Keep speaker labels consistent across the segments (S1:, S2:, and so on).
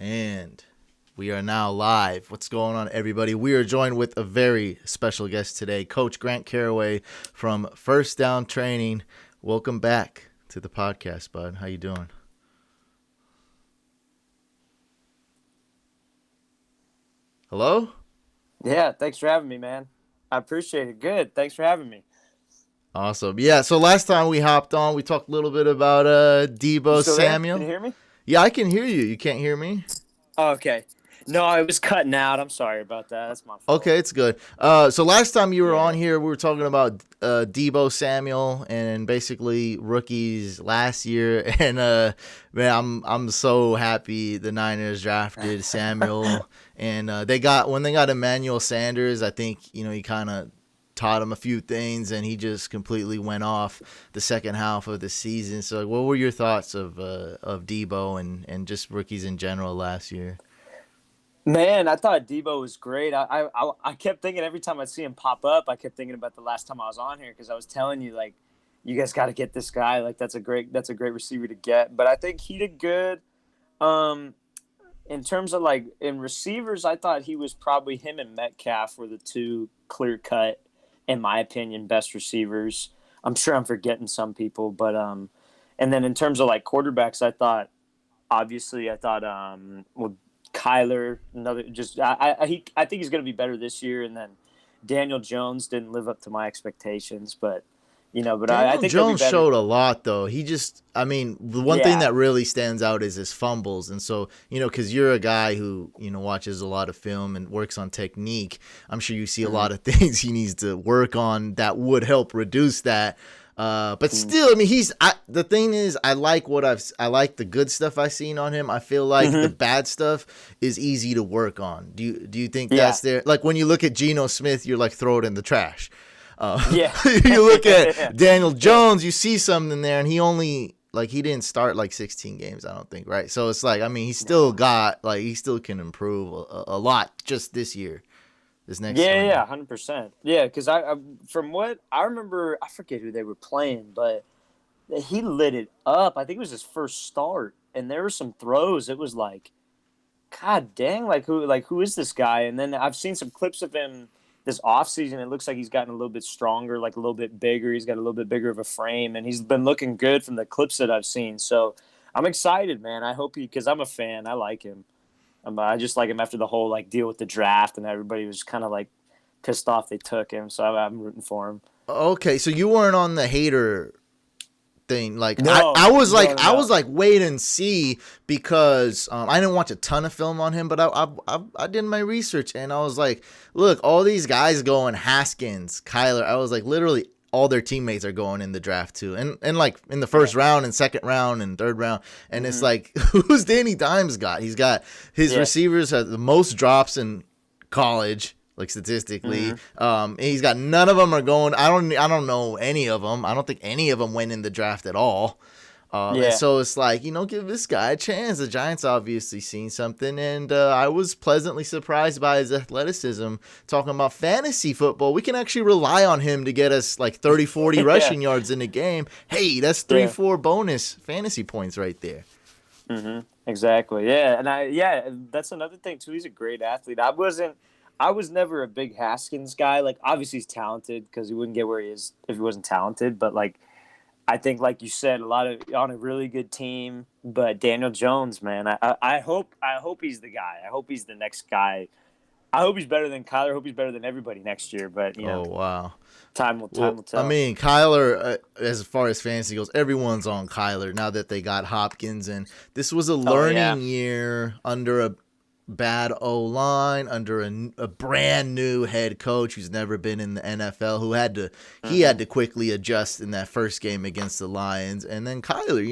S1: And we are now live. What's going on, everybody? We are joined with a very special guest today, Coach Grant Caraway from First Down Training. Welcome back to the podcast, bud. How you doing? Hello?
S2: Yeah, thanks for having me, man. I appreciate it. Good. Thanks for having me.
S1: Awesome. Yeah, so last time we hopped on, we talked a little bit about
S2: You
S1: Deebo
S2: still there? Can
S1: Samuel.
S2: you hear me?
S1: Yeah, I can hear you. You can't hear me?
S2: Oh, okay. No, I was cutting out. I'm sorry about that. That's my fault.
S1: Okay, it's good. So last time you were on
S2: Yeah.
S1: here, we were talking about Deebo Samuel and basically rookies last year. And man, I'm so happy the Niners drafted Samuel, and when they got Emmanuel Sanders, I think he kind of taught him a few things, and he just completely went off the second half of the season. So, what were your thoughts of Deebo and just rookies in general last year?
S2: Man, I thought Deebo was great. I kept thinking every time I see him pop up, I kept thinking about the last time I was on here because I was telling you like, you guys got to get this guy. Like that's a great receiver to get. But I think he did good. Um, in terms of like in receivers, I thought he was probably him and Metcalf were the two clear cut, in my opinion, best receivers. I'm sure I'm forgetting some people, but and then in terms of like quarterbacks, well, Kyler, another just I think he's going to be better this year, and then Daniel Jones didn't live up to my expectations, but I
S1: Daniel
S2: think he'll be
S1: Jones
S2: better.
S1: showed a lot, though. I mean, the one thing
S2: Yeah.
S1: that really stands out is his fumbles. And so, because you're a guy who, watches a lot of film and works on technique, I'm sure you see a
S2: Mm-hmm.
S1: lot of things he needs to work on that would help reduce that. But
S2: Mm-hmm.
S1: still, I mean, the thing is, I like the good stuff I've seen on him. I feel like the
S2: Mm-hmm.
S1: bad stuff is easy to work on. Do you think
S2: Yeah.
S1: that's there? Like when you look at Geno Smith, you're like, throw it in the trash.
S2: Yeah.
S1: You look
S2: Yeah.
S1: at Daniel
S2: Yeah.
S1: Jones, you see something there, and he didn't start like 16 games, I don't think, right? So it's like, I mean,
S2: No.
S1: he still can improve a lot just this year, this next
S2: Yeah,
S1: one
S2: yeah,
S1: year.
S2: 100%. Yeah, because I from what I remember, I forget who they were playing, but he lit it up. I think it was his first start, and there were some throws. It was like, God dang, like who is this guy? And then I've seen some clips of him this offseason. It looks like he's gotten a little bit stronger, like a little bit bigger. He's got a little bit bigger of a frame, and he's been looking good from the clips that I've seen. So I'm excited, man. I hope because I'm a fan. I like him. I just like him after the whole like deal with the draft, and everybody was kind of like pissed off they took him. So I'm rooting for him.
S1: Okay, so you weren't on the hater thing. Like
S2: No, no, no,
S1: I was
S2: no.
S1: like wait and see, because I didn't watch a ton of film on him, but I did my research, and I was like, look, all these guys going Haskins, Kyler. I was like, literally all their teammates are going in the draft too, and like in the
S2: Yeah.
S1: first round and second round and third round, and it's
S2: Mm-hmm.
S1: like who's Danny Dimes got? He's got his
S2: Yeah.
S1: receivers have the most drops in college, like statistically.
S2: Mm-hmm.
S1: He's got none of them are going. I don't know any of them. I don't think any of them went in the draft at all. And
S2: Yeah.
S1: so it's like, give this guy a chance. The Giants obviously seen something, and I was pleasantly surprised by his athleticism. Talking about fantasy football, we can actually rely on him to get us like 30, 40
S2: Yeah.
S1: rushing yards in a game. Hey, that's three,
S2: Yeah.
S1: four bonus fantasy points right there.
S2: Mm-hmm. Exactly. Yeah, and that's another thing too. He's a great athlete. I was never a big Haskins guy. Like, obviously he's talented because he wouldn't get where he is if he wasn't talented. But like, I think, like you said, a lot of on a really good team. But Daniel Jones, man, I hope he's the guy. I hope he's the next guy. I hope he's better than Kyler. I hope he's better than everybody next year. But
S1: Oh wow.
S2: time will
S1: Well, I
S2: tell.
S1: mean, Kyler, as far as fantasy goes, everyone's on Kyler now that they got Hopkins, and this was a
S2: Oh yeah.
S1: learning year under a bad O line, under a brand new head coach who's never been in the NFL, he
S2: Mm-hmm.
S1: had to quickly adjust in that first game against the Lions, and then Kyler,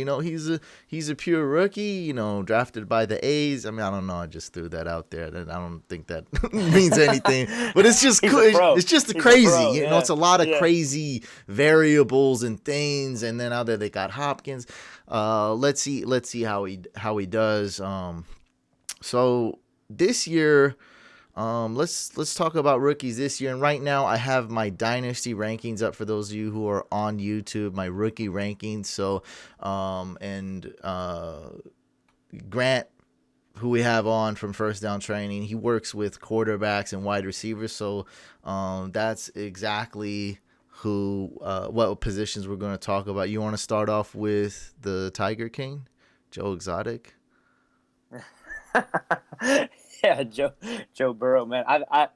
S1: he's a pure rookie, drafted by the A's. I mean, I don't know, I just threw that out there. I don't think that means anything, but it's just
S2: He's
S1: cool.
S2: a pro.
S1: It's just
S2: He's a
S1: crazy,
S2: pro.
S1: it's
S2: Yeah.
S1: a lot of
S2: Yeah.
S1: crazy variables and things, and then now that they got Hopkins, let's see how he does. So this year, let's talk about rookies this year. And right now, I have my dynasty rankings up for those of you who are on YouTube. My rookie rankings. So, and Grant who we have on from First Down Training, he works with quarterbacks and wide receivers. So that's exactly what positions we're going to talk about. You want to start off with the Tiger King, Joe Exotic?
S2: Yeah, Joe Burrow, man. I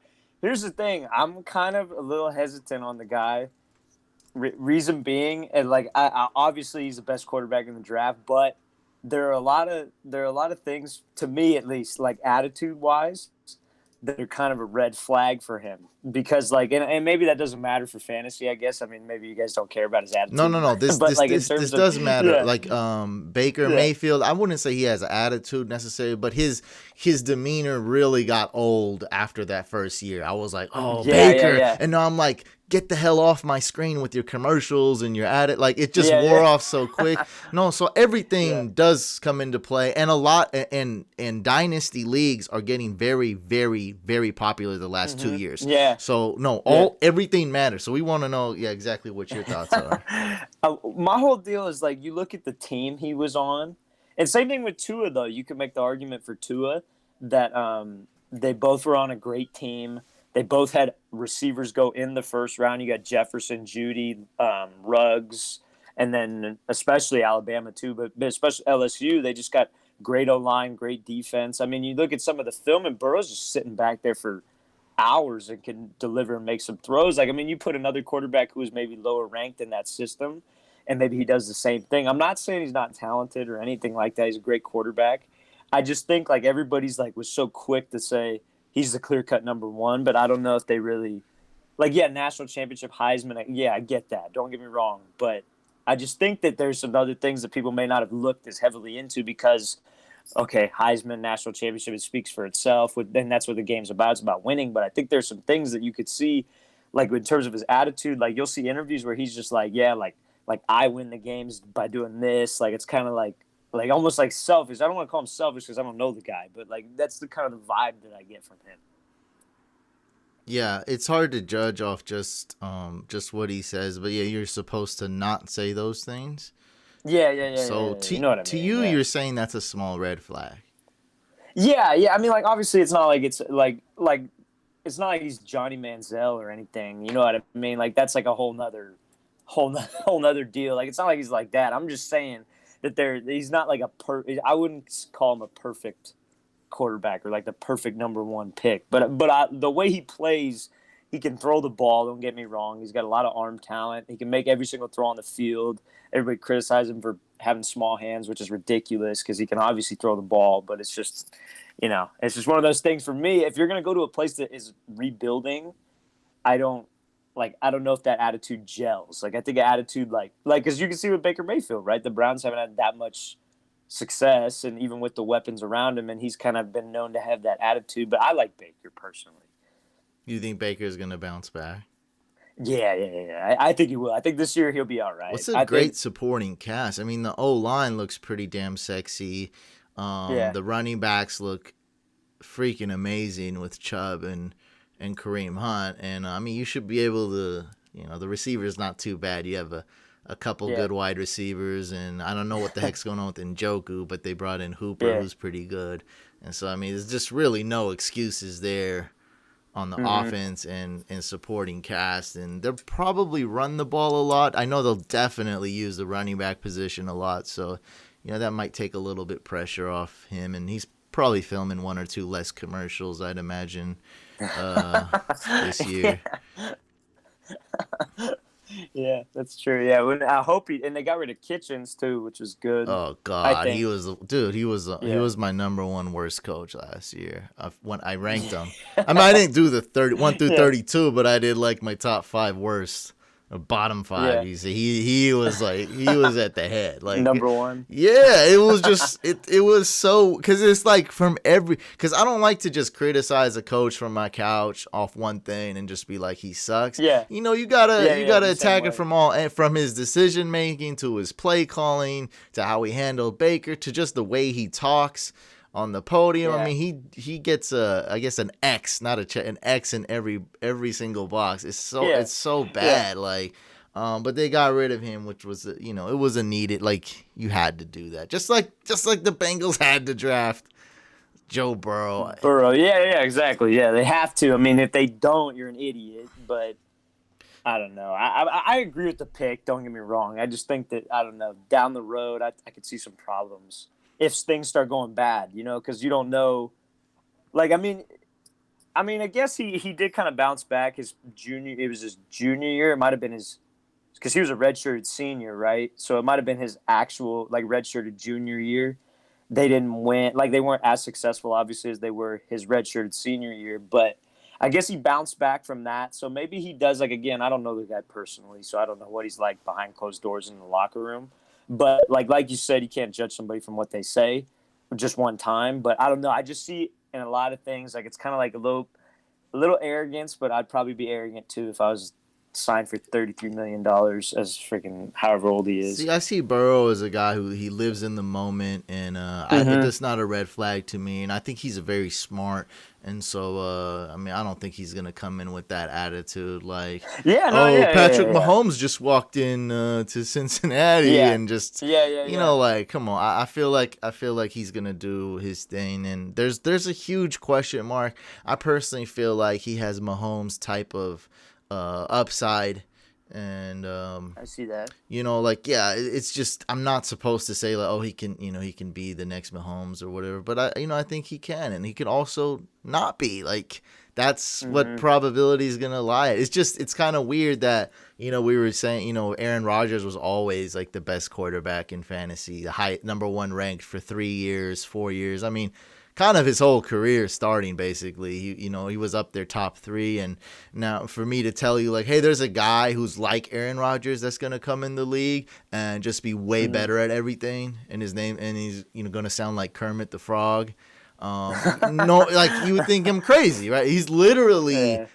S2: here's the thing. I'm kind of a little hesitant on the guy. Reason being, and like obviously he's the best quarterback in the draft, but there are a lot of things, to me at least, like attitude wise, that are kind of a red flag for him, because like, and maybe that doesn't matter for fantasy, I guess. I mean, maybe you guys don't care about his attitude.
S1: No. This
S2: but
S1: this
S2: like
S1: this
S2: in
S1: this
S2: terms
S1: does
S2: of,
S1: matter.
S2: yeah,
S1: Like Baker
S2: yeah,
S1: Mayfield, I wouldn't say he has an attitude necessarily, but his demeanor really got old after that first year. I was like, oh, Baker, and now I'm like, get the hell off my screen with your commercials and your like it just wore off so quick. No, so everything does come into play, and a lot, and dynasty leagues are getting very, very, very popular the last 2 years.
S2: Yeah.
S1: So no, everything matters. So we want to know, exactly what your thoughts are.
S2: My whole deal is like, you look at the team he was on, and same thing with Tua though. You could make the argument for Tua that they both were on a great team. They both had receivers go in the first round. You got Jefferson, Judy, Ruggs, and then especially Alabama too, but especially LSU. They just got great O-line, great defense. I mean, you look at some of the film, and Burrow's just sitting back there for hours and can deliver and make some throws. Like, I mean, you put another quarterback who is maybe lower ranked in that system, and maybe he does the same thing. I'm not saying he's not talented or anything like that. He's a great quarterback. I just think like everybody's like was so quick to say he's the clear-cut number one, but I don't know if they really like. Yeah, national championship, Heisman. Yeah, I get that. Don't get me wrong, but I just think that there's some other things that people may not have looked as heavily into because, okay, Heisman, national championship, it speaks for itself. Then that's what the game's about. It's about winning. But I think there's some things that you could see, like in terms of his attitude. Like you'll see interviews where he's just like, yeah, like I win the games by doing this. Like it's kind of like almost like selfish. I don't want to call him selfish because I don't know the guy, but like that's the kind of the vibe that I get from him.
S1: Yeah, it's hard to judge off just what he says, but yeah, you're supposed to not say those things.
S2: Yeah.
S1: So
S2: you know what I mean?
S1: To you, you're saying that's a small red flag.
S2: Yeah. I mean, like obviously, it's not like it's like it's not like he's Johnny Manziel or anything. You know what I mean? Like that's like a whole nother deal. Like it's not like he's like that. I'm just saying that he's not like I wouldn't call him a perfect quarterback or like the perfect number one pick. But the way he plays, he can throw the ball. Don't get me wrong. He's got a lot of arm talent. He can make every single throw on the field. Everybody criticizes him for having small hands, which is ridiculous because he can obviously throw the ball. But it's just, it's just one of those things for me. If you're going to go to a place that is rebuilding, I don't know if that attitude gels. Like I think attitude, like because you can see with Baker Mayfield, right? The Browns haven't had that much success, and even with the weapons around him, and he's kind of been known to have that attitude. But I like Baker personally.
S1: You think Baker's gonna bounce back?
S2: Yeah. I think he will. I think this year he'll be all right.
S1: What's a great supporting cast? I mean, the O-line looks pretty damn sexy. The running backs look freaking amazing with Chubb and Kareem Hunt. And, I mean, you should be able to, the receiver's not too bad. You have a couple good wide receivers. And I don't know what the heck's going on with Njoku, but they brought in Hooper, who's pretty good. And so, I mean, there's just really no excuses there on the offense and supporting cast, and they'll probably run the ball a lot. I know they'll definitely use the running back position a lot, so that might take a little bit pressure off him, and he's probably filming one or two less commercials, I'd imagine, this year.
S2: Yeah, that's true. Yeah, I hope and they got rid of Kitchens too, which was good.
S1: Oh God, he was my number one worst coach last year. When I ranked him, I mean I didn't do the 1 through 32, but I did like my top 5 worst. Or bottom 5.
S2: Yeah.
S1: He was at the head, like
S2: number one.
S1: Yeah, it was just it was so, because it's like because I don't like to just criticize a coach from my couch off one thing and just be like he sucks.
S2: Yeah,
S1: you gotta attack it from his decision making to his play calling to how he handled Baker to just the way he talks on the podium. I mean, he gets I guess an X, not an X in every single box. It's so bad. Like, but they got rid of him, which was it was a needed. Like, you had to do that. Just like the Bengals had to draft Joe Burrow.
S2: Burrow. Yeah, exactly. Yeah, they have to. I mean, if they don't, you're an idiot. But I don't know. I agree with the pick. Don't get me wrong. I just think that I don't know. Down the road, I could see some problems if things start going bad. Because you don't know. Like, I guess he did kind of bounce back his junior. It was his junior year. It might have been his because he was a redshirted senior, right? So it might have been his actual like redshirted junior year. They didn't win. Like they weren't as successful, obviously, as they were his redshirted senior year. But I guess he bounced back from that. So maybe he does. Like again, I don't know the guy personally, so I don't know what he's like behind closed doors in the locker room. But like you said, you can't judge somebody from what they say just one time. But I don't know. I just see in a lot of things like it's kind of like a little arrogance. But I'd probably be arrogant too if I was signed for $33 million as freaking however old he is.
S1: See, I see Burrow as a guy who he lives in the moment, and that's not a red flag to me. And I think he's a very smart, and so I don't think he's gonna come in with that attitude like, Patrick Mahomes just walked in to Cincinnati and just like, come on. I feel like he's gonna do his thing, and there's a huge question mark. I personally feel like he has Mahomes type of upside, and
S2: I see that.
S1: It's just I'm not supposed to say like, he can be the next Mahomes or whatever, but I think he can, and he can also not be. Like that's what probability is gonna lie at. It's kind of weird that we were saying Aaron Rodgers was always like the best quarterback in fantasy, the number one ranked for 3 years, 4 years. I mean, kind of his whole career starting basically. He was up there top 3, and now for me to tell you like, hey, there's a guy who's like Aaron Rodgers that's gonna come in the league and just be way better at everything, and he's gonna sound like Kermit the Frog. No, like you would think him crazy, right? He's literally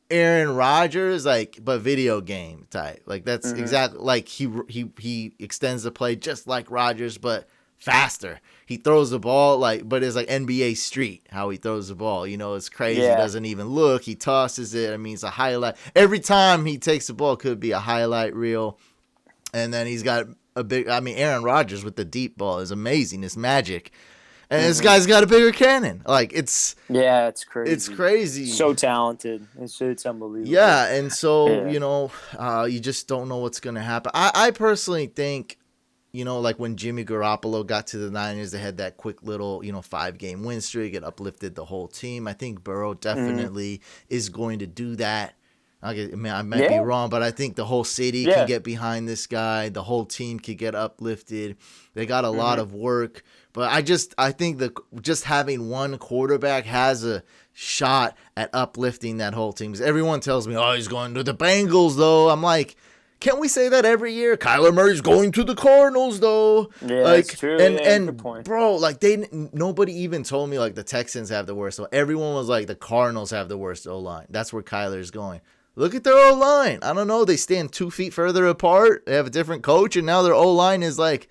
S1: Aaron Rodgers, like, but video game type. Like that's exactly like he extends the play just like Rodgers, but faster. He throws the ball but it's like NBA Street how he throws the ball. It's crazy. He doesn't even look. He tosses it. I mean, it's a highlight. Every time he takes the ball could be a highlight reel. And then he's got Aaron Rodgers with the deep ball is amazing. It's magic. And this guy's got a bigger cannon. Like it's
S2: crazy.
S1: It's crazy.
S2: So talented. It's unbelievable.
S1: Yeah, and so you just don't know what's gonna happen. I personally think, like when Jimmy Garoppolo got to the Niners, they had that quick little 5-game win streak. It uplifted the whole team. I think Burrow definitely is going to do that. I might be wrong, but I think the whole city can get behind this guy. The whole team could get uplifted. They got a lot of work. But I think just having one quarterback has a shot at uplifting that whole team. Because everyone tells me, he's going to the Bengals, though. I'm like, can't we say that every year? Kyler Murray's going to the Cardinals, though.
S2: Yeah, that's true.
S1: And
S2: good point.
S1: Bro, like nobody even told me like the Texans have the worst. So everyone was like the Cardinals have the worst O-line. That's where Kyler's going. Look at their O-line. I don't know. They stand 2 feet further apart. They have a different coach, and now their O-line is like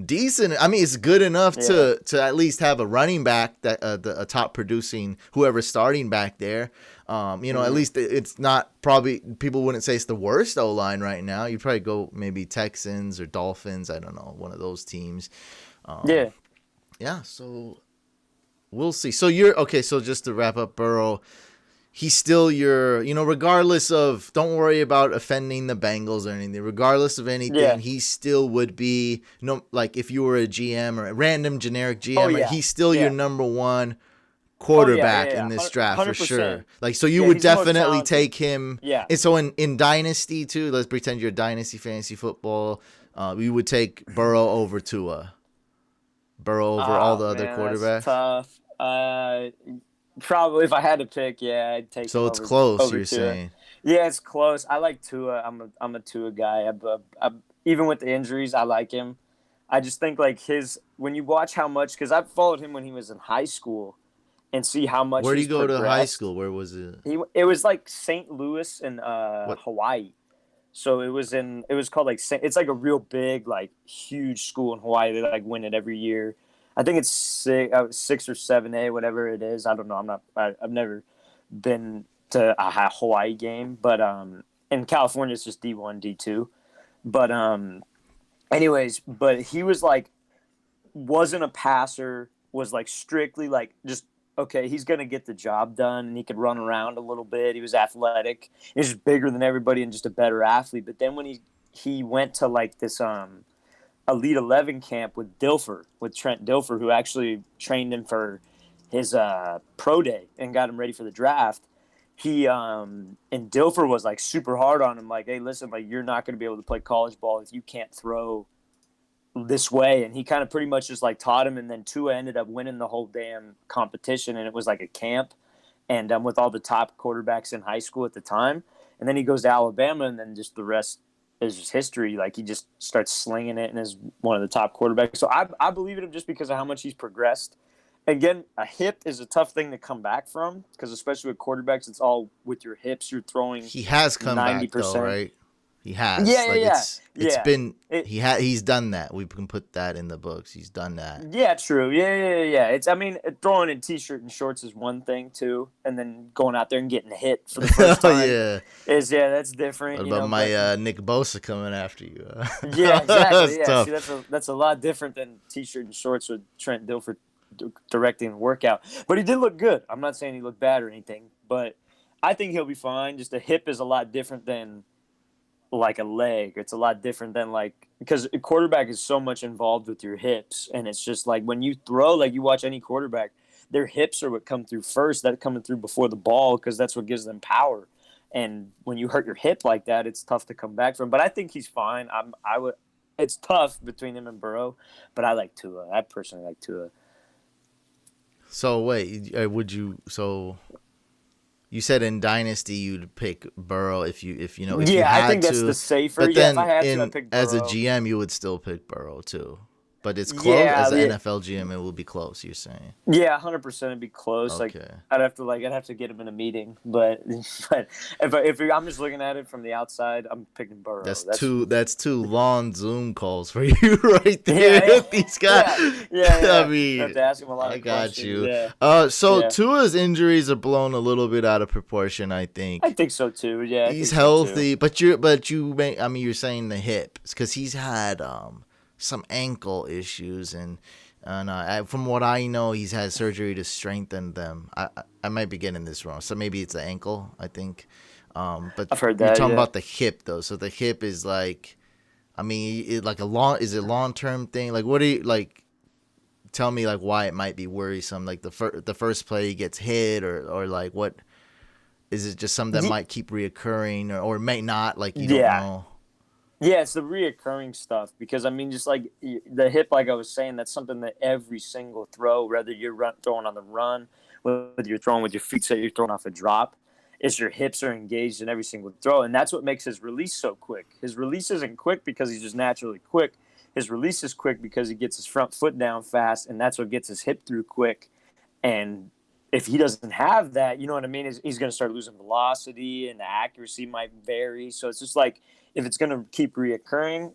S1: decent. I mean, it's good enough to at least have a running back that a top producing whoever's starting back there. At least it's not probably people wouldn't say it's the worst O-line right now. You'd probably go maybe Texans or Dolphins. I don't know, one of those teams. Yeah. So we'll see. So so just to wrap up, Burrow. He's still your, regardless of, don't worry about offending the Bengals or anything. Regardless of anything, he still would be, like if you were a GM or a random generic GM, he's still your number one quarterback in this draft 100%. For sure. Like, so you would definitely take him.
S2: Yeah.
S1: And so in Dynasty too, let's pretend you're Dynasty fantasy football. We would take Burrow over Tua. Burrow over all the other quarterbacks.
S2: That's tough. Probably if I had to pick, I'd take.
S1: So it's close. You're saying?
S2: Yeah, it's close. I like Tua. I'm a Tua guy. Even with the injuries, I like him. I just think like when you watch how much, because I've followed him when he was in high school, and see how much.
S1: Where did he go to high school? Where was it?
S2: It was like St. Louis in Hawaii. So it was called like it's like a real big like huge school in Hawaii. They like win it every year. I think it's 6 or 7A, whatever it is. I don't know. I've never been to a Hawaii game, but in California it's just D1, D2. But anyways, but he was like wasn't a passer, was like strictly like just okay, he's going to get the job done, and he could run around a little bit. He was athletic. He was just bigger than everybody and just a better athlete. But then when he went to like this Elite 11 camp with Trent Dilfer, who actually trained him for his pro day and got him ready for the draft. He and Dilfer was like super hard on him, like, hey, listen, like, you're not going to be able to play college ball if you can't throw this way. And he kind of pretty much just like taught him. And then Tua ended up winning the whole damn competition, and it was like a camp, and with all the top quarterbacks in high school at the time. And then he goes to Alabama, and then just the rest is just history. Like, he just starts slinging it and is one of the top quarterbacks. So I believe in him just because of how much he's progressed. Again, a hip is a tough thing to come back from, because especially with quarterbacks, it's all with your hips. You're throwing.
S1: He has come 90%. Back though, right? He has.
S2: Yeah, like, yeah.
S1: It's been he's done that. We can put that in the books. He's done that.
S2: Yeah, true. Yeah. It's, I mean, throwing in t-shirt and shorts is one thing too, and then going out there and getting hit for the first time that's different.
S1: What about my Nick Bosa coming after you?
S2: Yeah, exactly.
S1: Tough.
S2: See, that's a lot different than t-shirt and shorts with Trent Dilfer directing the workout. But he did look good. I'm not saying he looked bad or anything, but I think he'll be fine. Just a hip is a lot different than like a leg. It's a lot different than like, because a quarterback is so much involved with your hips, and it's just like when you throw, like you watch any quarterback, their hips are what come through first. That coming through before the ball, because that's what gives them power. And when you hurt your hip like that, it's tough to come back from. But I think he's fine. It's tough between him and Burrow, but I like Tua. I personally like Tua.
S1: So wait, you said in Dynasty you'd pick Burrow if you know if you had
S2: I think that's
S1: to,
S2: the safer.
S1: but then
S2: if I had to, I'd pick Burrow.
S1: As a GM, you would still pick Burrow too. But it's close. As an NFL GM, it will be close. You're saying?
S2: Yeah, 100%. It'd be close.
S1: Okay.
S2: Like I'd have to get him in a meeting. But if I'm just looking at it from the outside, I'm picking Burrow.
S1: That's two long Zoom calls for you right there.
S2: Yeah.
S1: These guys.
S2: Yeah.
S1: I mean,
S2: I have to ask him a lot of questions.
S1: You. So Tua's injuries are blown a little bit out of proportion. I think.
S2: I think so too. Yeah.
S1: He's healthy, but you're saying the hip, because he's had some ankle issues, and from what I know, he's had surgery to strengthen them. I might be getting this wrong, so maybe it's the ankle, I think. But
S2: I've heard that.
S1: You're talking about the hip though, so the hip is like, I mean, is it a long-term thing? Like, what do you like? Tell me like why it might be worrisome. Like the first play he gets hit, or like what? Is it just something that might keep reoccurring, or may not? Like you don't know.
S2: Yeah, it's the reoccurring stuff, because I mean, just like the hip, like I was saying, that's something that every single throw, whether you're throwing on the run, whether you're throwing with your feet, say you're throwing off a drop, is your hips are engaged in every single throw, and that's what makes his release so quick. His release isn't quick because he's just naturally quick. His release is quick because he gets his front foot down fast, and that's what gets his hip through quick. And if he doesn't have that, you know what I mean, he's going to start losing velocity, and the accuracy might vary. So it's just like, if it's going to keep reoccurring,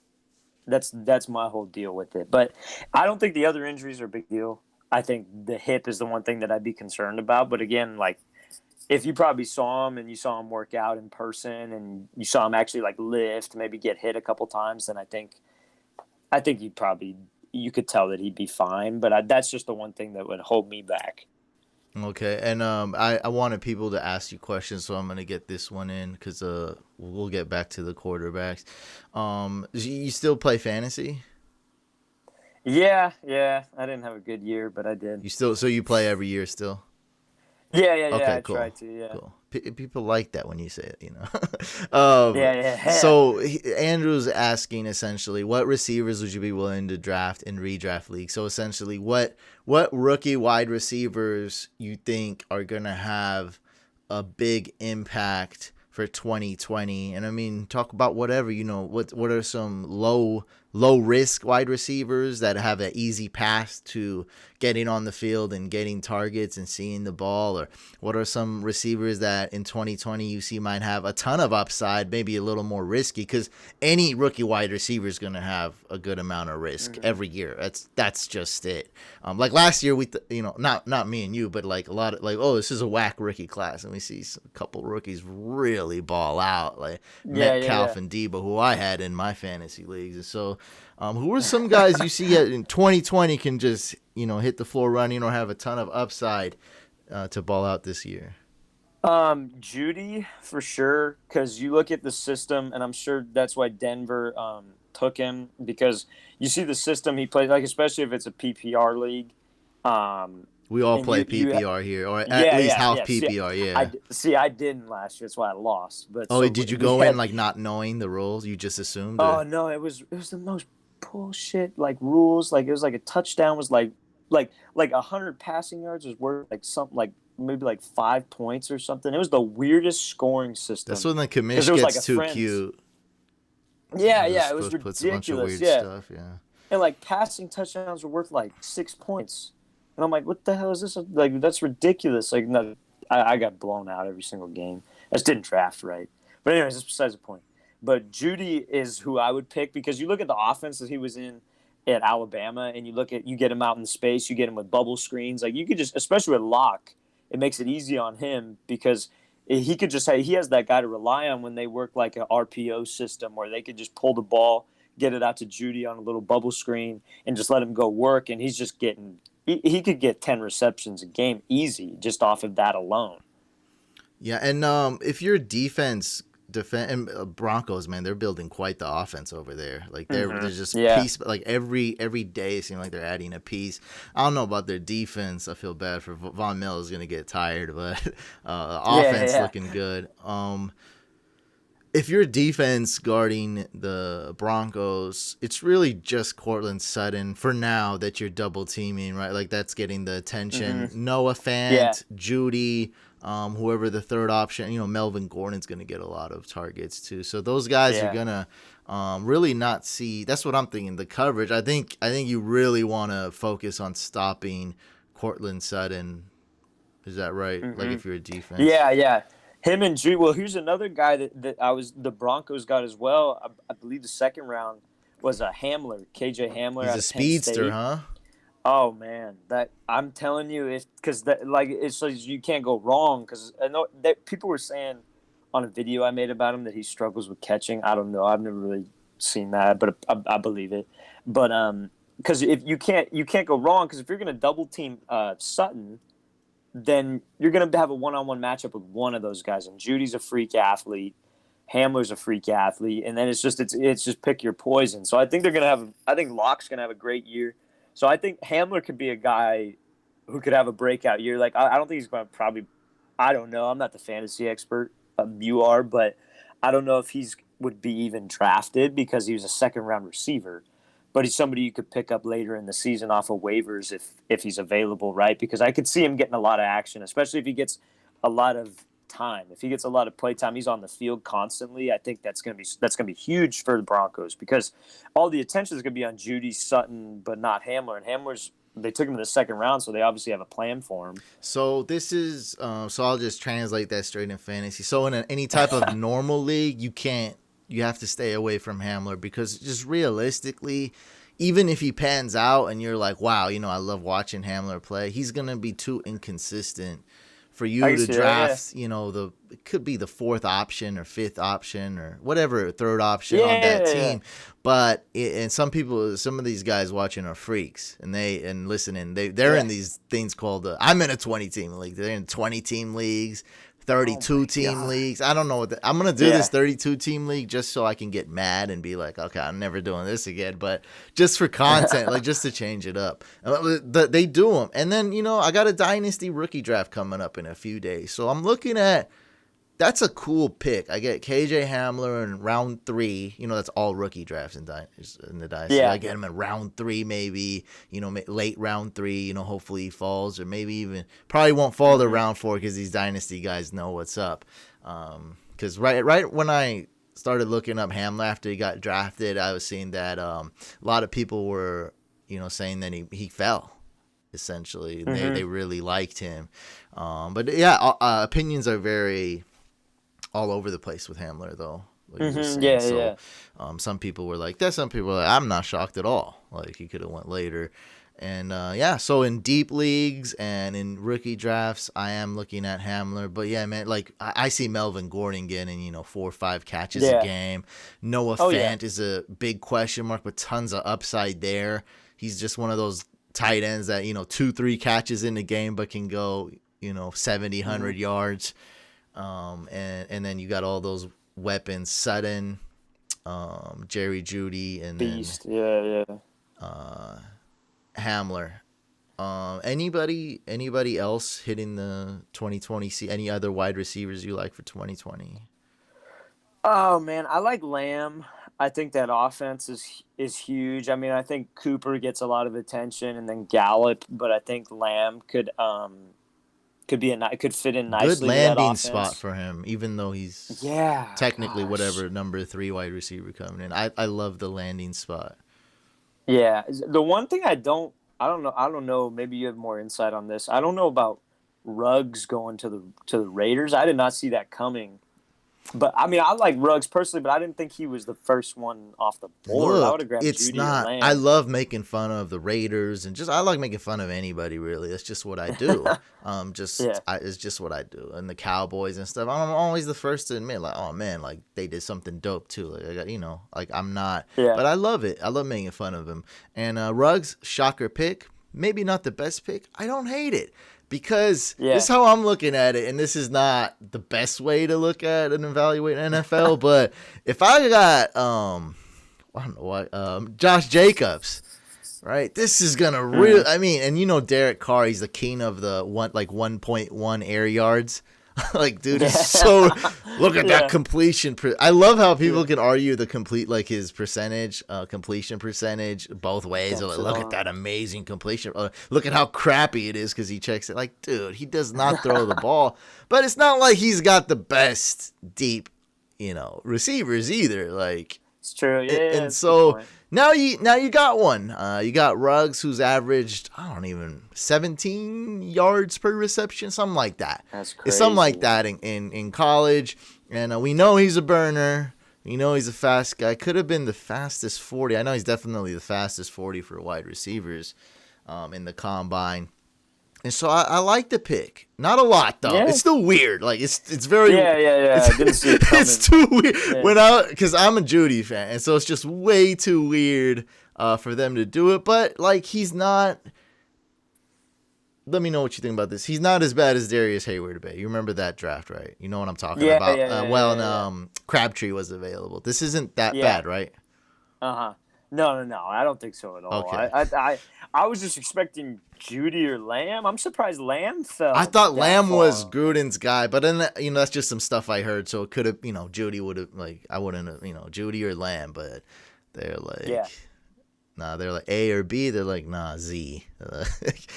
S2: that's my whole deal with it. But I don't think the other injuries are a big deal. I think the hip is the one thing that I'd be concerned about. But again, like, if you probably saw him and you saw him work out in person and you saw him actually like lift, maybe get hit a couple times, then I think you could tell that he'd be fine. But that's just the one thing that would hold me back.
S1: Okay, and I wanted people to ask you questions, so I'm gonna get this one in, because we'll get back to the quarterbacks. You still play fantasy?
S2: Yeah. I didn't have a good year, but I did.
S1: So you play every year still?
S2: Yeah.
S1: Okay,
S2: I
S1: cool.
S2: try to. Yeah.
S1: Cool. People like that when you say it, you know.
S2: Yeah.
S1: So Andrew's asking essentially, what receivers would you be willing to draft in redraft league? So essentially, what rookie wide receivers you think are gonna have a big impact for 2020? And I mean, talk about whatever, you know. What are some low risk wide receivers that have an easy path to getting on the field and getting targets and seeing the ball? Or what are some receivers that in 2020 you see might have a ton of upside, maybe a little more risky? Because any rookie wide receiver is going to have a good amount of risk every year. That's just it. Like last year, not me and you, but like a lot of like, oh, this is a whack rookie class, and we see a couple rookies really ball out, like Metcalf and Deebo, who I had in my fantasy leagues. And so, who are some guys you see in 2020 can just hit the floor running or have a ton of upside to ball out this year?
S2: Judy for sure, because you look at the system, and I'm sure that's why Denver took him, because you see the system he plays, like especially if it's a PPR league. Um,
S1: We all
S2: and
S1: play
S2: you
S1: PPR here, or at
S2: yeah,
S1: least
S2: yeah,
S1: half
S2: yeah.
S1: PPR.
S2: I
S1: Yeah.
S2: see. I didn't last year. That's why I lost. But
S1: Oh,
S2: so
S1: did you
S2: we
S1: go in
S2: had.
S1: like not knowing the rules? You just assumed,
S2: Oh
S1: or
S2: no, it was the most bullshit like rules. Like it was like a touchdown was like 100 passing yards was worth like something like maybe like 5 points or something. It was the weirdest scoring
S1: that's
S2: system
S1: when the
S2: because
S1: commish
S2: it was like
S1: gets
S2: a
S1: too
S2: friends.
S1: cute.
S2: Yeah,
S1: They're
S2: yeah, it was
S1: supposed to put a bunch of
S2: ridiculous.
S1: weird
S2: Yeah,
S1: stuff. Yeah.
S2: and like passing touchdowns were worth like 6 points, and I'm like, what the hell is this? Like that's ridiculous. Like no, I got blown out every single game. I just didn't draft right. But anyways, that's besides the point. But Judy is who I would pick because you look at the offense that he was in at Alabama, and you get him out in space, you get him with bubble screens. Like you could just, especially with Locke, it makes it easy on him because he could just say he has that guy to rely on when they work like an RPO system where they could just pull the ball, get it out to Judy on a little bubble screen, and just let him go work. And he's just getting he could get 10 receptions a game easy just off of that alone.
S1: Yeah, and if your defend and Broncos, man, they're building quite the offense over there. Like they're just
S2: Yeah.
S1: piece like every day it seems like they're adding a piece. I don't know about their defense. I feel bad for Von Miller is gonna get tired, but offense
S2: Yeah.
S1: looking good. If your defense guarding the Broncos, it's really just Cortland Sutton for now that you're double teaming, right? Like that's getting the attention. Noah
S2: Yeah.
S1: Fant, Judy, whoever the third option, Melvin Gordon's going to get a lot of targets too. So those guys are
S2: Yeah.
S1: going to really not see. That's what I'm thinking. The coverage. I think you really want to focus on stopping Cortland Sutton. Is that right? Like if you're a defense.
S2: Yeah, yeah. Him and Judy. Well, here's another guy that the Broncos got as well. I believe the second round was a Hamler, KJ Hamler
S1: He's
S2: out
S1: a
S2: of Penn
S1: speedster,
S2: State.
S1: huh?
S2: Oh man, that I'm telling you, if because that like it's so you can't go wrong. Because I know that people were saying on a video I made about him that he struggles with catching. I don't know. I've never really seen that, but I believe it. But because if you can't go wrong because if you're gonna double team Sutton, then you're going to have a one-on-one matchup with one of those guys. And Judy's a freak athlete, Hamler's a freak athlete, and then it's just pick your poison. So I think I think Locke's going to have a great year. So I think Hamler could be a guy who could have a breakout year. Like I don't think he's going to probably. I don't know. I'm not the fantasy expert. You are, but I don't know if he's would be even drafted because he was a second-round receiver but he's somebody you could pick up later in the season off of waivers if he's available, right? Because I could see him getting a lot of action, especially if he gets a lot of time. If he gets a lot of play time, he's on the field constantly. I think that's gonna be huge for the Broncos because all the attention is gonna be on Judy Sutton, but not Hamler. And Hamler's they took him in the second round, so they obviously have a plan for him.
S1: So this is so I'll just translate that straight in fantasy. So in any type of normal league, you have to stay away from Hamler because just realistically, even if he pans out and you're like, wow, I love watching Hamler play, he's gonna be too inconsistent for you to draft. It could be the fourth option or fifth option or whatever third option on that team. But and some of these guys watching are freaks and listening. They're in these things called I'm in a 20-team league. They're in 20-team leagues. 32-team leagues. I don't know I'm gonna do this 32-team league just so I can get mad and be like, okay, I'm never doing this again. But just for content, like just to change it up, they do them. And then I got a dynasty rookie draft coming up in a few days, so I'm looking at. That's a cool pick. I get KJ Hamler in round 3. That's all rookie drafts in the dynasty.
S2: Yeah.
S1: I get him in round 3, maybe. Late round 3. Hopefully he falls, or maybe even probably won't fall to round 4 because these dynasty guys know what's up. Because right when I started looking up Hamler after he got drafted, I was seeing that a lot of people were saying that he fell. Essentially, they really liked him. But yeah, opinions are very all over the place with Hamler, though.
S2: Yeah.
S1: Some people were like that. Some people were like, I'm not shocked at all. Like he could have went later. And so in deep leagues and in rookie drafts, I am looking at Hamler. But yeah, man, like I see Melvin Gordon getting 4 or 5 catches a game. Noah Fant is a big question mark, but tons of upside there. He's just one of those tight ends that 2-3 catches in the game, but can go 70, 100 yards. And then you got all those weapons, Sutton, Jerry Jeudy, and
S2: Beast. Yeah.
S1: then Hamler. Anybody else hitting the 2020? See any other wide receivers you like for 2020?
S2: Oh man, I like Lamb. I think that offense is huge. I mean, I think Cooper gets a lot of attention, and then Gallup, but I think Lamb could fit in nicely
S1: Good
S2: to that
S1: landing
S2: offense.
S1: spot for him, even though he's technically whatever number 3 wide receiver coming in. I love the landing spot.
S2: Yeah, the one thing I don't know. Maybe you have more insight on this. I don't know about Ruggs going to the Raiders. I did not see that coming. But I mean, I like Ruggs personally, but I didn't think he was the first one off the board.
S1: Look,
S2: I would have grabbed
S1: it's
S2: Jeudy
S1: not.
S2: or Lamb.
S1: I love making fun of the Raiders, and I like making fun of anybody. Really, that's just what I do. It's just what I do. And the Cowboys and stuff. I'm always the first to admit, like, oh man, like they did something dope too. Like I got, like I'm not.
S2: Yeah.
S1: But I love it. I love making fun of him. And Ruggs, shocker pick. Maybe not the best pick. I don't hate it. Because this is how I'm looking at it, and this is not the best way to look at and evaluate NFL. But if I got I don't know what Josh Jacobs, right? This is gonna really. I mean, and Derek Carr, he's the king of the 1.1 air yards. Like, dude, is so. Look at that completion. I love how people can argue the his percentage, completion percentage, both ways. Like, look at that amazing completion. Look at how crappy it is because he checks it. Like, dude, he does not throw the ball, but it's not like he's got the best deep, receivers either. Like,
S2: it's true. Yeah.
S1: And so now you got one. You got Ruggs, who's averaged 17 yards per reception, something like that.
S2: That's crazy.
S1: It's something like that in college, and we know he's a burner. We know he's a fast guy. Could have been the fastest 40. I know he's definitely the fastest 40 for wide receivers in the combine. And so I like the pick. Not a lot though. Yeah. It's still weird. Like it's very
S2: I didn't see it coming.
S1: It's too weird because I'm a Jeudy fan, and so it's just way too weird for them to do it. But like he's not. Let me know what you think about this. He's not as bad as Darius Hayward Bay. You remember that draft, right? You know what I'm talking about. Crabtree was available. This isn't that bad, right?
S2: No. I don't think so at all. Okay. I was just expecting Jeudy or Lamb. I'm surprised Lamb fell.
S1: I thought Lamb was Gruden's guy, but then that's just some stuff I heard. So it could have, Jeudy would have I wouldn't have, Jeudy or Lamb, but they're like, nah, they're like A or B. They're like, nah, Z.
S2: Like,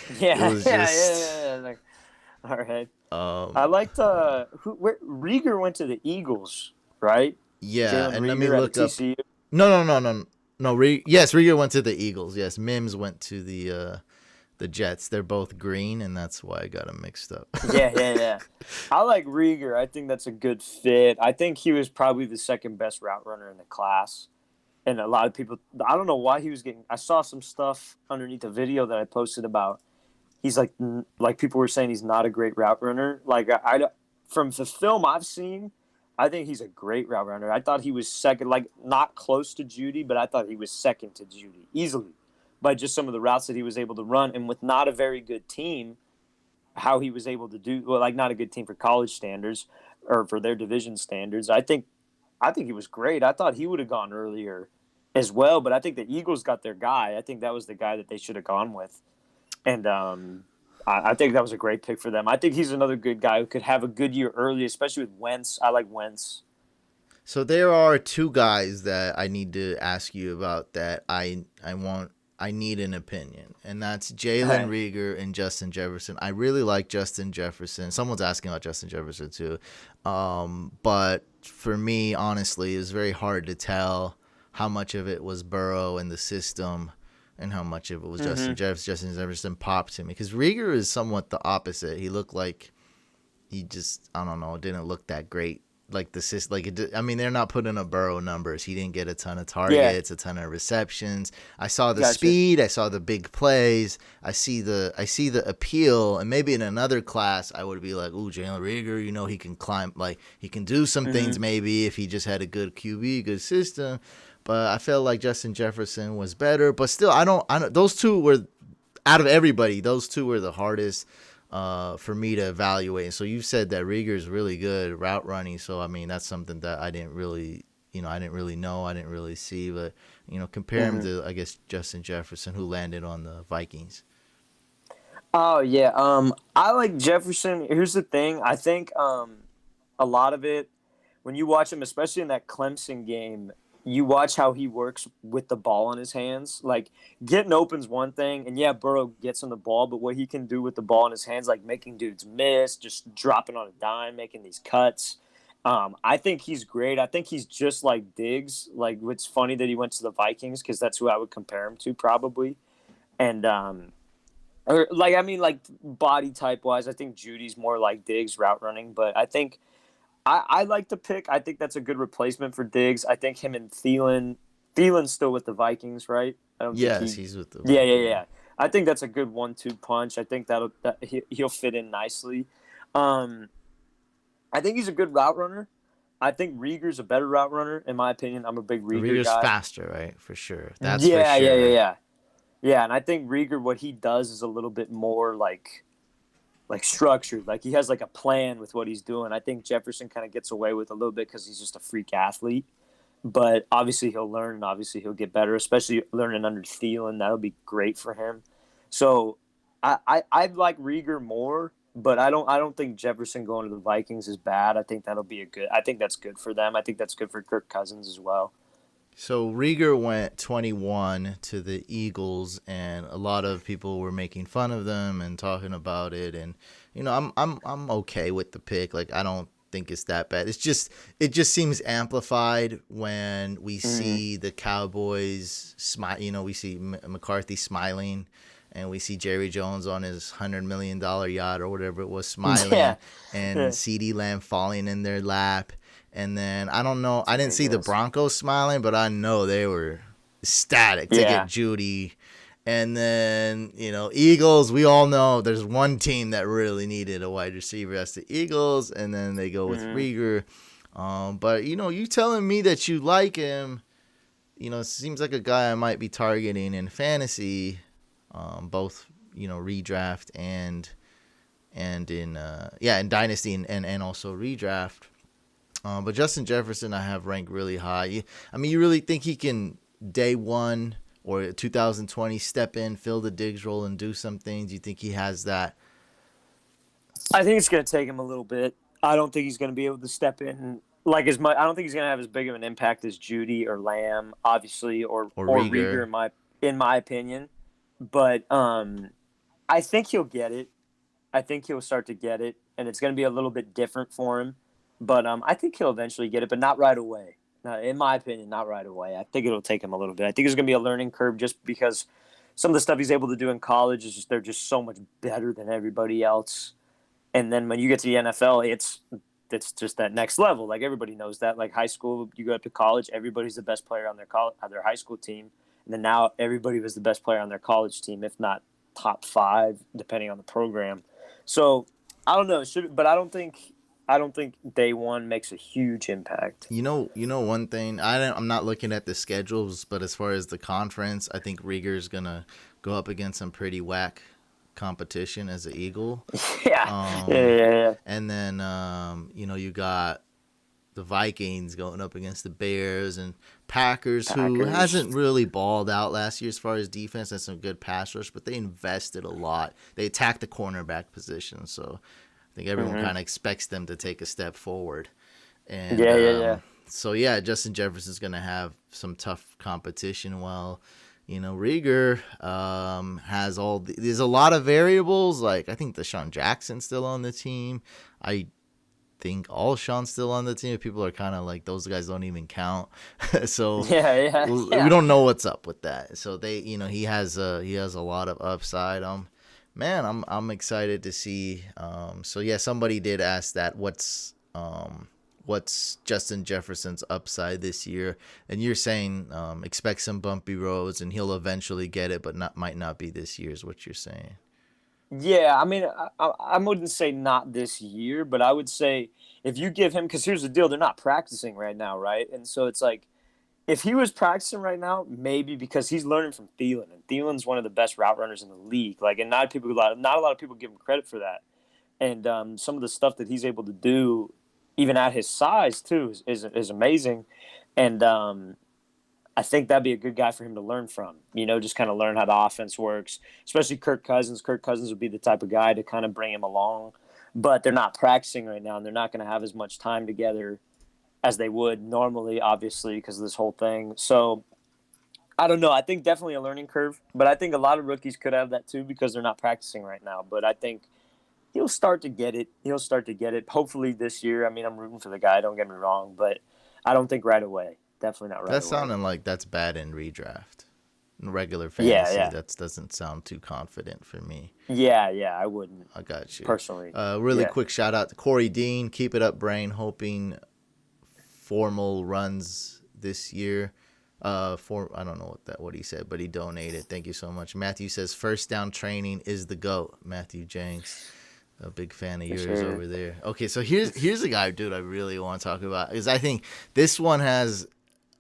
S2: all right. I liked Rieger went to the Eagles, right?
S1: Yeah,
S2: Jalen
S1: and
S2: Rieger
S1: let me look up.
S2: TCU.
S1: No. Yes, Rieger went to the Eagles. Yes, Mims went to the Jets. They're both green, and that's why I got them mixed up.
S2: Yeah. I like Rieger. I think that's a good fit. I think he was probably the second best route runner in the class. And a lot of people, I don't know why he was getting. I saw some stuff underneath a video that I posted about. He's like people were saying he's not a great route runner. Like from the film I've seen, I think he's a great route runner. I thought he was second, like not close to Jeudy, but I thought he was second to Jeudy easily by just some of the routes that he was able to run. And with not a very good team, how he was able to do, not a good team for college standards or for their division standards. I think he was great. I thought he would have gone earlier as well, but I think the Eagles got their guy. I think that was the guy that they should have gone with. And I think that was a great pick for them. I think he's another good guy who could have a good year early, especially with Wentz. I like Wentz.
S1: So there are two guys that I need to ask you about that I need an opinion, and that's Jalen Rieger and Justin Jefferson. I really like Justin Jefferson. Someone's asking about Justin Jefferson too. But for me, honestly, it's very hard to tell how much of it was Burrow and the system and how much of it was Justin Jefferson. Justin Jefferson popped to me because Rieger is somewhat the opposite. He looked like he just, I don't know, didn't look that great. Like the system, they're not putting up Burrow numbers. He didn't get a ton of targets, a ton of receptions. I saw the speed, I saw the big plays, I see the appeal, and maybe in another class I would be like, ooh, Jalen Rieger, he can climb, like he can do some things maybe if he just had a good QB, good system. But I felt like Justin Jefferson was better. But still, I don't. Those two were out of everybody. Those two were the hardest for me to evaluate. So you said that Rieger is really good route running. So I mean, that's something that I didn't really, I didn't really know, I didn't really see. But compare him
S2: Hmm.
S1: to, I guess, Justin Jefferson, who landed on the Vikings.
S2: Oh yeah. I like Jefferson. Here's the thing. I think a lot of it when you watch him, especially in that Clemson game, you watch how he works with the ball in his hands. Like getting open's one thing, and yeah, Burrow gets him the ball, but what he can do with the ball in his hands, like making dudes miss, just dropping on a dime, making these cuts. I think he's great. I think he's just like Diggs. Like it's funny that he went to the Vikings because that's who I would compare him to probably. And or like I mean like body type wise, I think Judy's more like Diggs route running, but I think I like the pick. I think that's a good replacement for Diggs. I think him and Thielen's still with the Vikings, right? I don't think
S1: Yes,
S2: he.
S1: he's with the
S2: Yeah, yeah,
S1: Vikings.
S2: yeah. I think that's a good 1-2 punch. I think he'll fit in nicely. Um, I think he's a good route runner. I think Rieger's a better route runner, in my opinion. I'm a big Rieger
S1: Rieger's
S2: guy.
S1: faster, right? For sure. That's for
S2: Yeah, yeah, yeah,
S1: sure.
S2: yeah. Yeah, and I think Rieger, what he does is a little bit more like structured. Like he has like a plan with what he's doing. I think Jefferson kind of gets away with a little bit because he's just a freak athlete. But obviously he'll learn and obviously he'll get better, especially learning under Thielen. That'll be great for him. So I like Rieger more, but I don't think Jefferson going to the Vikings is bad. I think that'll be a good. I think that's good for them. I think that's good for Kirk Cousins as well.
S1: So Rieger went 21 to the Eagles, and a lot of people were making fun of them and talking about it. And I'm okay with the pick. Like I don't think it's that bad. It just seems amplified when we
S2: Mm-hmm.
S1: see the Cowboys smile. We see McCarthy smiling, and we see Jerry Jones on his $100 million yacht or whatever it was
S2: Yeah,
S1: smiling, and CeeDee Lamb falling in their lap. And then I don't know.
S2: it's
S1: I didn't see the
S2: ridiculous.
S1: Broncos smiling, but I know they were ecstatic to get
S2: Yeah.
S1: Judy. And then Eagles. We all know there's one team that really needed a wide receiver. That's the Eagles. And then they go with
S2: Mm-hmm.
S1: Rieger. But you telling me that you like him. It seems like a guy I might be targeting in fantasy, both redraft and in dynasty and also redraft. But Justin Jefferson, I have ranked really high. I mean, you really think he can day one or 2020 step in, fill the Diggs role, and do some things? You think he has that?
S2: I think it's going to take him a little bit. I don't think he's going to be able to step in like as much. I don't think he's going to have as big of an impact as Judy or Lamb, obviously, or
S1: Or
S2: or Rieger
S1: Rieger?
S2: in my opinion. But I think he'll get it. I think he'll start to get it, and it's going to be a little bit different for him. But I think he'll eventually get it, but not right away. In my opinion, not right away. I think it'll take him a little bit. I think there's going to be a learning curve just because some of the stuff he's able to do in college is just they're just so much better than everybody else. And then when you get to the NFL, it's just that next level. Like everybody knows that. Like high school, you go up to college, everybody's the best player on their high school team, and then now everybody was the best player on their college team, if not top five, depending on the program. So I don't know, but I don't think day one makes a huge impact.
S1: One thing. I'm not looking at the schedules, but as far as the conference, I think Rieger's gonna go up against some pretty whack competition as an Eagle.
S2: Yeah, yeah,
S1: Um,
S2: yeah, yeah.
S1: and then you got the Vikings going up against the Bears and Packers, who
S2: Packers.
S1: hasn't really balled out last year as far as defense. That's some good pass rush, but they invested a lot. They attacked the cornerback position, so I think everyone
S2: Hmm.
S1: kind of expects them to take a step forward. And
S2: Yeah, yeah, yeah.
S1: so yeah, Justin Jefferson's gonna have some tough competition. While Rieger has there's a lot of variables. Like I think Deshaun Jackson's still on the team. I think Alshon's still on the team. People are kind of like those guys don't even count. So
S2: Yeah, yeah,
S1: we
S2: yeah.
S1: don't know what's up with that. So he has a lot of upside. Man, I'm excited to see. So yeah, somebody did ask that what's Justin Jefferson's upside this year, and you're saying expect some bumpy roads and he'll eventually get it, but might not be this year is what you're saying.
S2: Yeah, I mean, I wouldn't say not this year, but I would say if you give him, because here's the deal, they're not practicing right now, right? And so it's like If he was practicing right now, maybe because he's learning from Thielen, and Thielen's one of the best route runners in the league. Like, and not a lot of people give him credit for that. And some of the stuff that he's able to do, even at his size too, is amazing. And I think that'd be a good guy for him to learn from. Just kind of learn how the offense works, especially Kirk Cousins. Kirk Cousins would be the type of guy to kind of bring him along. But they're not practicing right now, and they're not going to have as much time together as they would normally, obviously, because of this whole thing. So I don't know. I think definitely a learning curve, but I think a lot of rookies could have that too because they're not practicing right now. But I think he'll start to get it. He'll start to get it. Hopefully this year. I mean, I'm rooting for the guy. Don't get me wrong, but I don't think right away. Definitely not right away.
S1: That's sounding like that's bad in redraft. In regular
S2: Yeah,
S1: fantasy,
S2: yeah.
S1: that doesn't sound too confident for me.
S2: Yeah, I wouldn't.
S1: I got you.
S2: Personally.
S1: Really quick shout out to Corey Dean. Keep it up, Brain. Hoping formal runs this year. I don't know what he said, but he donated. Thank you so much. Matthew says first down training is the GOAT. Matthew Jenks. A big fan of yours over there. Okay, so here's a guy, dude, I really want to talk about because I think this one has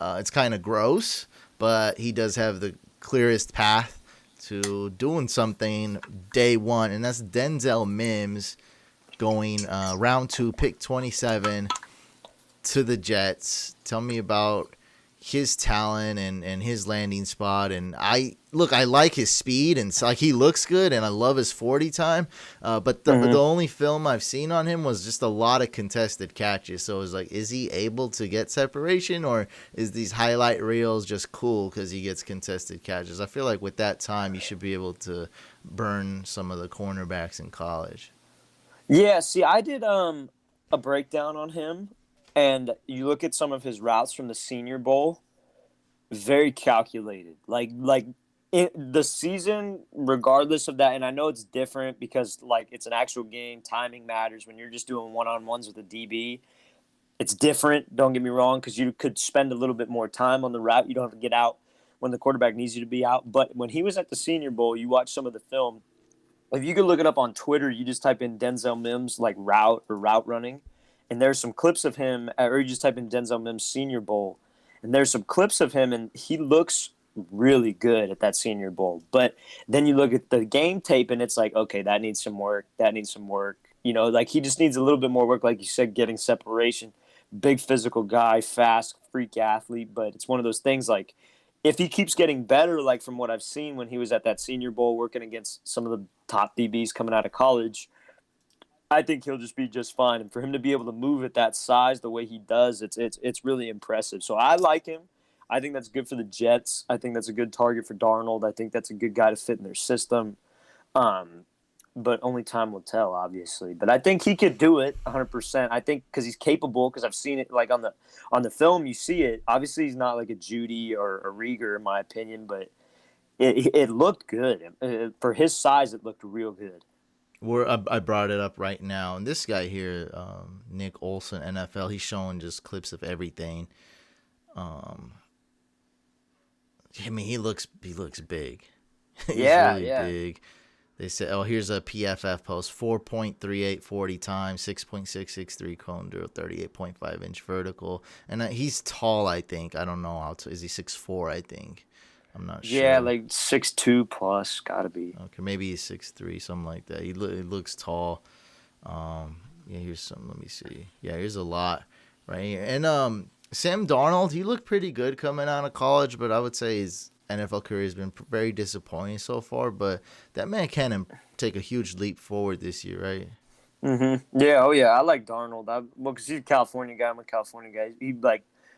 S1: it's kind of gross, but he does have the clearest path to doing something day one, and that's Denzel Mims going round 2, pick 27 to the Jets. Tell me about his talent and his landing spot. And I like his speed, and like he looks good, and I love his 40 time. But the only film I've seen on him was just a lot of contested catches. So it's like, is he able to get separation, or is these highlight reels just cool because he gets contested catches? I feel like with that time, you should be able to burn some of the cornerbacks in college.
S2: Yeah, see, I did a breakdown on him. And you look at some of his routes from the Senior Bowl, very calculated. Like the season, regardless of that, and I know it's different because like it's an actual game, timing matters. When you're just doing one-on-ones with a DB, it's different. Don't get me wrong, because you could spend a little bit more time on the route. You don't have to get out when the quarterback needs you to be out. But when he was at the Senior Bowl, you watch some of the film. If you could look it up on Twitter, you just type in Denzel Mims like route or route running. And there's some clips of him, or you just type in Denzel Mims Senior Bowl, and there's some clips of him, and he looks really good at that Senior Bowl. But then you look at the game tape, and it's like, okay, that needs some work. That needs some work. Like he just needs a little bit more work, like you said, getting separation. Big physical guy, fast, freak athlete. But it's one of those things like if he keeps getting better, like from what I've seen when he was at that Senior Bowl working against some of the top DBs coming out of college, I think he'll just be just fine. And for him to be able to move at that size the way he does, it's really impressive. So I like him. I think that's good for the Jets. I think that's a good target for Darnold. I think that's a good guy to fit in their system. But only time will tell, obviously. But I think he could do it 100%. I think because he's capable, because I've seen it like on the film, you see it. Obviously, he's not like a Judy or a Rieger, in my opinion, but it looked good. For his size, it looked real good.
S1: I brought it up right now, and this guy here, Nick Olson, NFL, he's showing just clips of everything. I mean, he looks big. He's really big. They said, here's a PFF post: 4.38 40 time, 6.663 cone drill, 38.5 inch vertical, and he's tall. I think I don't know how tall is he? 6'4", I think. I'm not sure.
S2: Yeah, like 6'2" plus, gotta be.
S1: Okay, maybe he's 6'3", something like that. He looks tall. Yeah, here's some. Let me see. Yeah, here's a lot right here. And Sam Darnold, he looked pretty good coming out of college, but I would say his NFL career has been very disappointing so far. But that man can take a huge leap forward this year, right?
S2: Mm-hmm. Yeah, oh yeah, I like Darnold. Because he's a California guy. I'm a California guy. He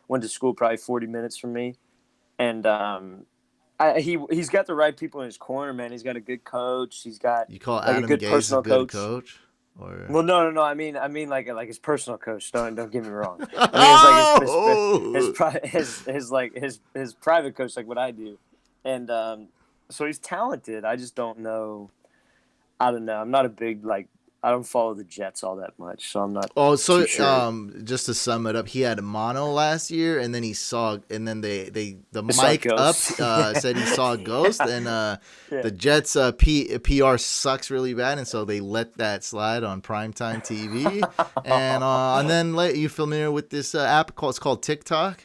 S2: went to school probably 40 minutes from me, and he's got the right people in his corner, man. He's got a good coach. He's got
S1: you call Adam
S2: a good
S1: Gase
S2: personal
S1: a good coach? Or...
S2: Well, no. I mean like his personal coach. Don't get me wrong. I mean, his private coach, like what I do, and so he's talented. I just don't know. I don't know. I'm not a big I don't follow the Jets all that much, so I'm not.
S1: Oh, so
S2: too sure.
S1: Just to sum it up, he had mono last year, and then the mic up said he saw a ghost, and the Jets PR sucks really bad, and so they let that slide on primetime TV, and then you familiar with this app? It's called TikTok.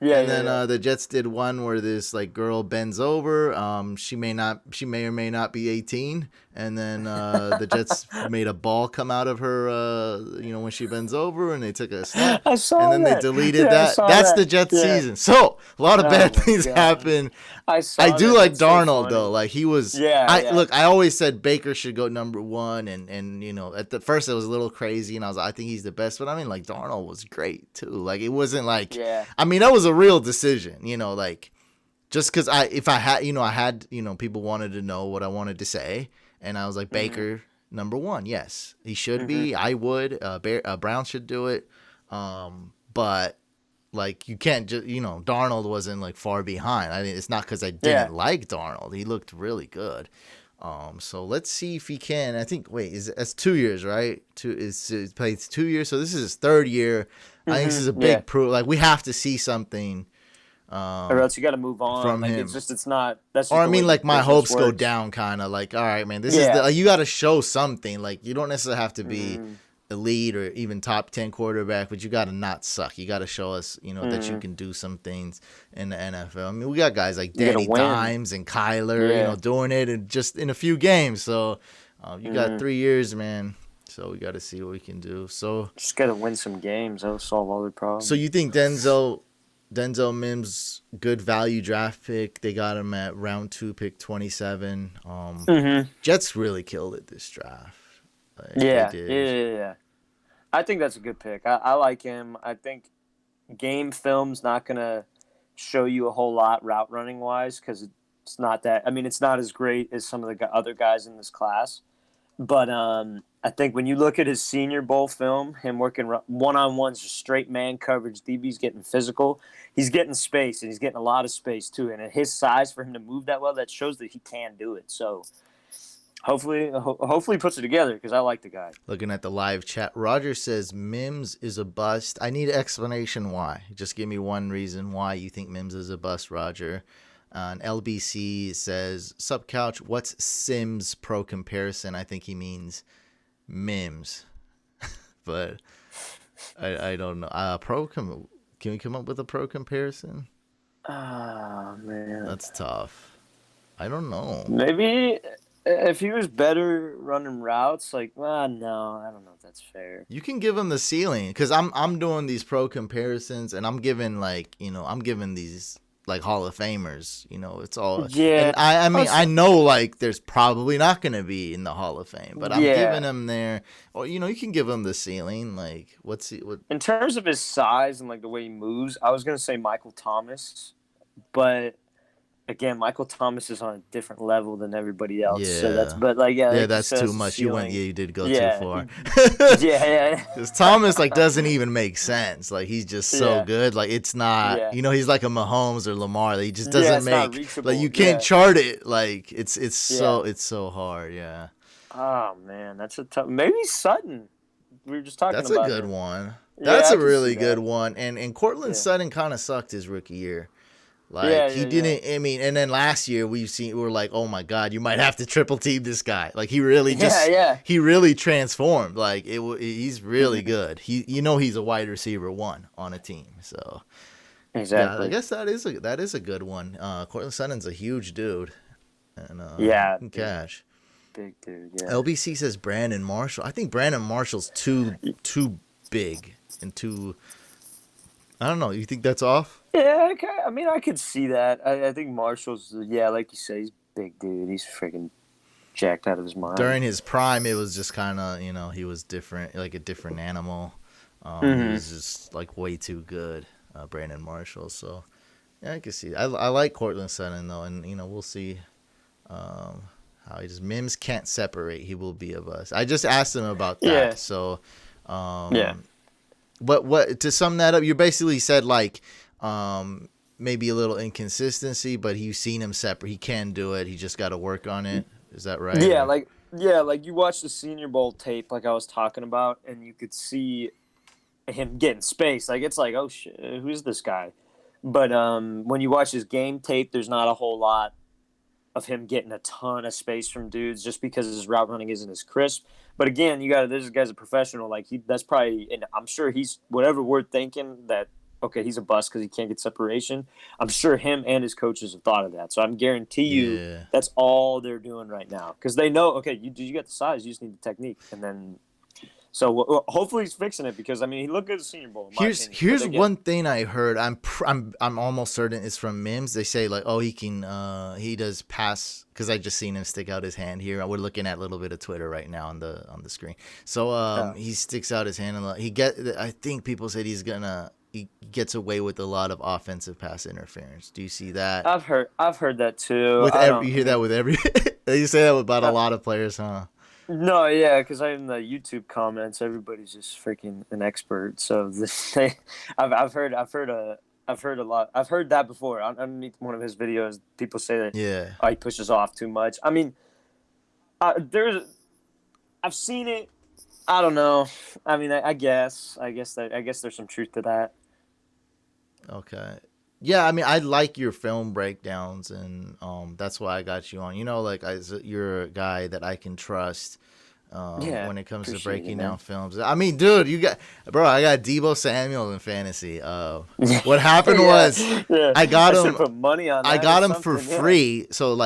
S2: Yeah,
S1: And
S2: yeah,
S1: then
S2: yeah.
S1: the Jets did one where this like girl bends over. She may or may not be 18. And then the Jets made a ball come out of her, when she bends over, and they took a snap,
S2: I
S1: and
S2: saw
S1: then they
S2: that.
S1: deleted
S2: Yeah, I
S1: that.
S2: saw
S1: That's the
S2: that.
S1: Jets
S2: Yeah.
S1: season. So a lot of
S2: Oh
S1: bad
S2: my
S1: things
S2: god.
S1: happen.
S2: I
S1: I
S2: saw
S1: do
S2: that.
S1: like
S2: That's so
S1: Darnold though.
S2: funny.
S1: Like he was.
S2: Yeah, yeah.
S1: I always said Baker should go number one, and at the first it was a little crazy, and I think he's the best. But I mean, like Darnold was great too. Like it wasn't like.
S2: Yeah.
S1: I mean, that was a real decision. Like just because if I had people wanted to know what I wanted to say, and I was like
S2: Mhm.
S1: Baker number one. Yes, he should
S2: Mhm.
S1: be. I would. Brown should do it. But like you can't just Darnold wasn't like far behind. I mean, it's not because I
S2: Yeah.
S1: didn't like Darnold. He looked really good. So let's see if he can. I think that's 2 years, right? He played 2 years, so this is his third year. I think this is a
S2: Yeah.
S1: big proof. Like we have to see something
S2: Or else you got to move on.
S1: from
S2: Like
S1: him.
S2: it's not. That's
S1: Or
S2: just
S1: I
S2: the way
S1: mean,
S2: the
S1: like my
S2: business
S1: hopes go
S2: works.
S1: down, kind of like, all right, man, this is
S2: Yeah.
S1: you got to show something. Like you don't necessarily have to be
S2: Mhm.
S1: elite or even top 10 quarterback, but you got to not suck. You got to show us, that you
S2: Mhm.
S1: can do some things in the NFL. I mean, we got guys like
S2: You got to
S1: Danny
S2: win.
S1: Dimes and Kyler,
S2: Yeah.
S1: doing it and just in a few games. So you got
S2: Mhm.
S1: 3 years, man. So we got to see what we can do.
S2: Just got to win some games. That'll solve all their
S1: So
S2: problems.
S1: you think Denzel Mims, good value draft pick. They got him at round 2, pick 27.
S2: Mhm.
S1: Jets really killed it this draft. Like they
S2: Yeah. Yeah.
S1: did.
S2: Yeah. Yeah. I think that's a good pick. I like him. I think game film's not gonna show you a whole lot route running wise because it's not that. I mean, it's not as great as some of the other guys in this class. But I think when you look at his Senior Bowl film, him working one on ones, just straight man coverage, DB's getting physical. He's getting space, and he's getting a lot of space too. And at his size, for him to move that well, that shows that he can do it. So hopefully he puts it together because I like the guy.
S1: Looking at the live chat, Roger says Mims is a bust. I need an explanation why. Just give me one reason why you think Mims is a bust, Roger. And LBC says, Sup Couch, what's Sims pro comparison? I think he means Mims. But I don't know. Can we come up with a pro comparison?
S2: Oh man,
S1: That's tough. I don't know.
S2: maybe if he was better running routes, like, well, no, I don't know if that's fair.
S1: You can give him the ceiling because I'm doing these pro comparisons and I'm giving I'm giving these like Hall of Famers. It's all
S2: Yeah,
S1: and I mean
S2: Plus,
S1: I know like there's probably not gonna be in the Hall of Fame, but I'm giving
S2: yeah.
S1: him there. Or you can give him the ceiling. Like what?
S2: In terms of his size and like the way he moves, I was gonna say Michael Thomas, but again, Michael Thomas is on a different level than everybody else. So that's
S1: Yeah.
S2: but like yeah,
S1: Yeah,
S2: like you
S1: that's
S2: said,
S1: too
S2: that's the
S1: much.
S2: ceiling.
S1: You did go too
S2: Yeah,
S1: far.
S2: yeah, yeah,
S1: Because Thomas like doesn't even make sense. Like he's just so
S2: yeah,
S1: good. Like it's not.
S2: yeah,
S1: He's like a Mahomes or Lamar. Like, he just
S2: yeah.
S1: doesn't
S2: It's not
S1: make. Like
S2: reachable.
S1: you can't
S2: Yeah,
S1: chart it. Like
S2: yeah.
S1: it's so hard. Yeah,
S2: Oh man, that's a tough. Maybe Sutton. We were just talking
S1: that's a
S2: about
S1: good
S2: him.
S1: one.
S2: Yeah,
S1: That's
S2: I
S1: a
S2: can see
S1: really good
S2: that.
S1: one. And Cortland
S2: Yeah,
S1: Sutton kind of sucked his rookie year.
S2: yeah,
S1: Like he
S2: yeah, yeah,
S1: didn't. I mean, and then last year we were like, oh my god, you might have to triple team this guy. Like
S2: yeah, yeah.
S1: he really transformed. Like he's really
S2: Mhm.
S1: good. He's a wide receiver one on a team. So yeah, I
S2: Exactly.
S1: guess that is a good one. Cortland Sutton's a huge dude, and he
S2: Yeah,
S1: can
S2: big,
S1: catch.
S2: big dude. Yeah.
S1: LBC says Brandon Marshall. I think Brandon Marshall's too big and too. I don't know. You think that's off?
S2: Yeah, I mean, I could see that. I think Marshall's, yeah, like you say, he's a big dude. He's freaking jacked out of his mind.
S1: During his prime, it was just kind of he was different, like a different animal. He
S2: Hmm.
S1: was just like way too good, Brandon Marshall. So yeah, I can see. I like Cortland Sutton though, and we'll see how he just Mims can't separate. He will be a bust. I just asked him about
S2: Yeah,
S1: that. So
S2: yeah,
S1: what to sum that up? You basically said like maybe a little inconsistency, but you've seen him separate. He can do it. He just got to work on it. Is that right?
S2: yeah.
S1: Or?
S2: Like you watch the Senior Bowl tape, like I was talking about, and you could see him getting space. Like it's like, oh shit, who's this guy? But when you watch his game tape, there's not a whole lot of him getting a ton of space from dudes just because his route running isn't as crisp. But again, this guy's a professional. Like that's probably, and I'm sure he's whatever we're thinking that okay, he's a bust because he can't get separation. I'm sure him and his coaches have thought of that. So I guarantee you
S1: Yeah.
S2: that's all they're doing right now because they know, okay, you got the size, you just need the technique, and then so hopefully he's fixing it because I mean he looked good at the Senior Bowl in my opinion. But
S1: Here's
S2: again,
S1: one thing I heard. I'm almost certain it's from Mims. They say like, oh, he does pass because I just seen him stick out his hand here. We're looking at a little bit of Twitter right now on the screen. So he sticks out his hand and I think people said he gets away with a lot of offensive pass interference. Do you see that?
S2: I've heard that too.
S1: With
S2: I
S1: every
S2: don't.
S1: you
S2: I
S1: hear that
S2: mean,
S1: with every you say that about a
S2: uh,
S1: lot of players, huh?
S2: no, yeah, because in the YouTube comments, everybody's just freaking an expert. So I've heard a lot. I've heard that before underneath one of his videos. People say that
S1: Yeah.
S2: he pushes off too much. I mean, I've seen it. I don't know. I mean, I guess there's some truth to that.
S1: Okay. Yeah, I mean, I like your film breakdowns, and that's why I got you on. You're a guy that I can trust
S2: Yeah,
S1: when it comes to
S2: appreciate it,
S1: breaking down
S2: man.
S1: films. I mean, dude, I got Deebo Samuel in fantasy. What happened
S2: Yeah,
S1: was
S2: yeah.
S1: I got
S2: I should
S1: him.
S2: have put money on
S1: I
S2: that or
S1: got him for
S2: something. Yeah.
S1: free. So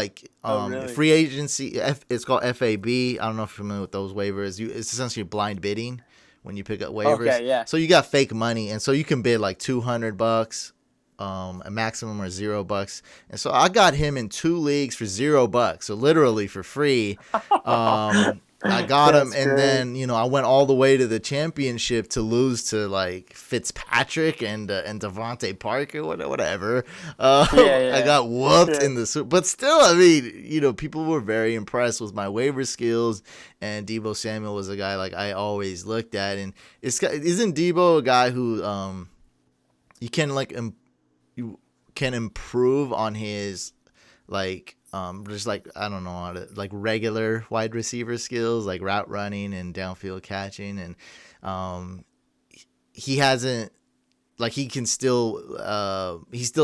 S2: Oh, really?
S1: free agency. It's called FAB. I don't know if you're familiar with those waivers. It's essentially blind bidding when you pick up waivers.
S2: Okay, yeah.
S1: So you got fake money, and so you can bid like $200, a maximum or $0. And so I got him in 2 leagues for $0. So literally for free. I got him,
S2: That's
S1: and
S2: great.
S1: then I went all the way to the championship to lose to like Fitzpatrick and Devontae Parker, whatever.
S2: Yeah,
S1: I
S2: yeah,
S1: got whooped
S2: yeah.
S1: in but still, I mean, people were very impressed with my waiver skills, and Deebo Samuel was a guy like I always looked at, and isn't Deebo a guy who you can you can improve on his just like I don't know like regular wide receiver skills like route running and downfield catching, and um he hasn't like he still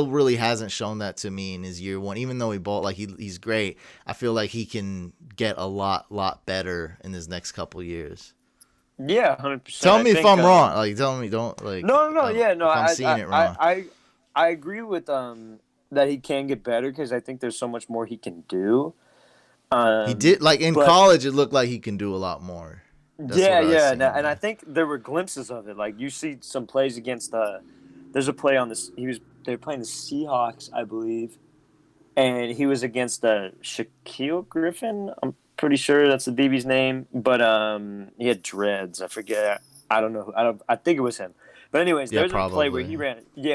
S1: really hasn't shown that to me in his year one, even though he bought like he's great. I feel like he can get a lot better in his next couple years.
S2: Yeah, 100%.
S1: Tell
S2: I
S1: me if
S2: think
S1: I'm wrong, like tell me don't
S2: no, no, no, yeah, no,
S1: if I'm seeing it wrong.
S2: I agree with that he can get better because I think there's so much more he can do.
S1: He did like in
S2: But
S1: college it looked like he can do a lot more. That's
S2: yeah,
S1: what I was
S2: yeah,
S1: seeing.
S2: and I think there were glimpses of it. Like you see some plays against there's a play on this. They were playing the Seahawks, I believe, and he was against Shaquille Griffin. I'm pretty sure that's the DB's name, but he had dreads. I forget. I don't know. I think it was him. But anyways,
S1: Yeah,
S2: there's a play where
S1: probably.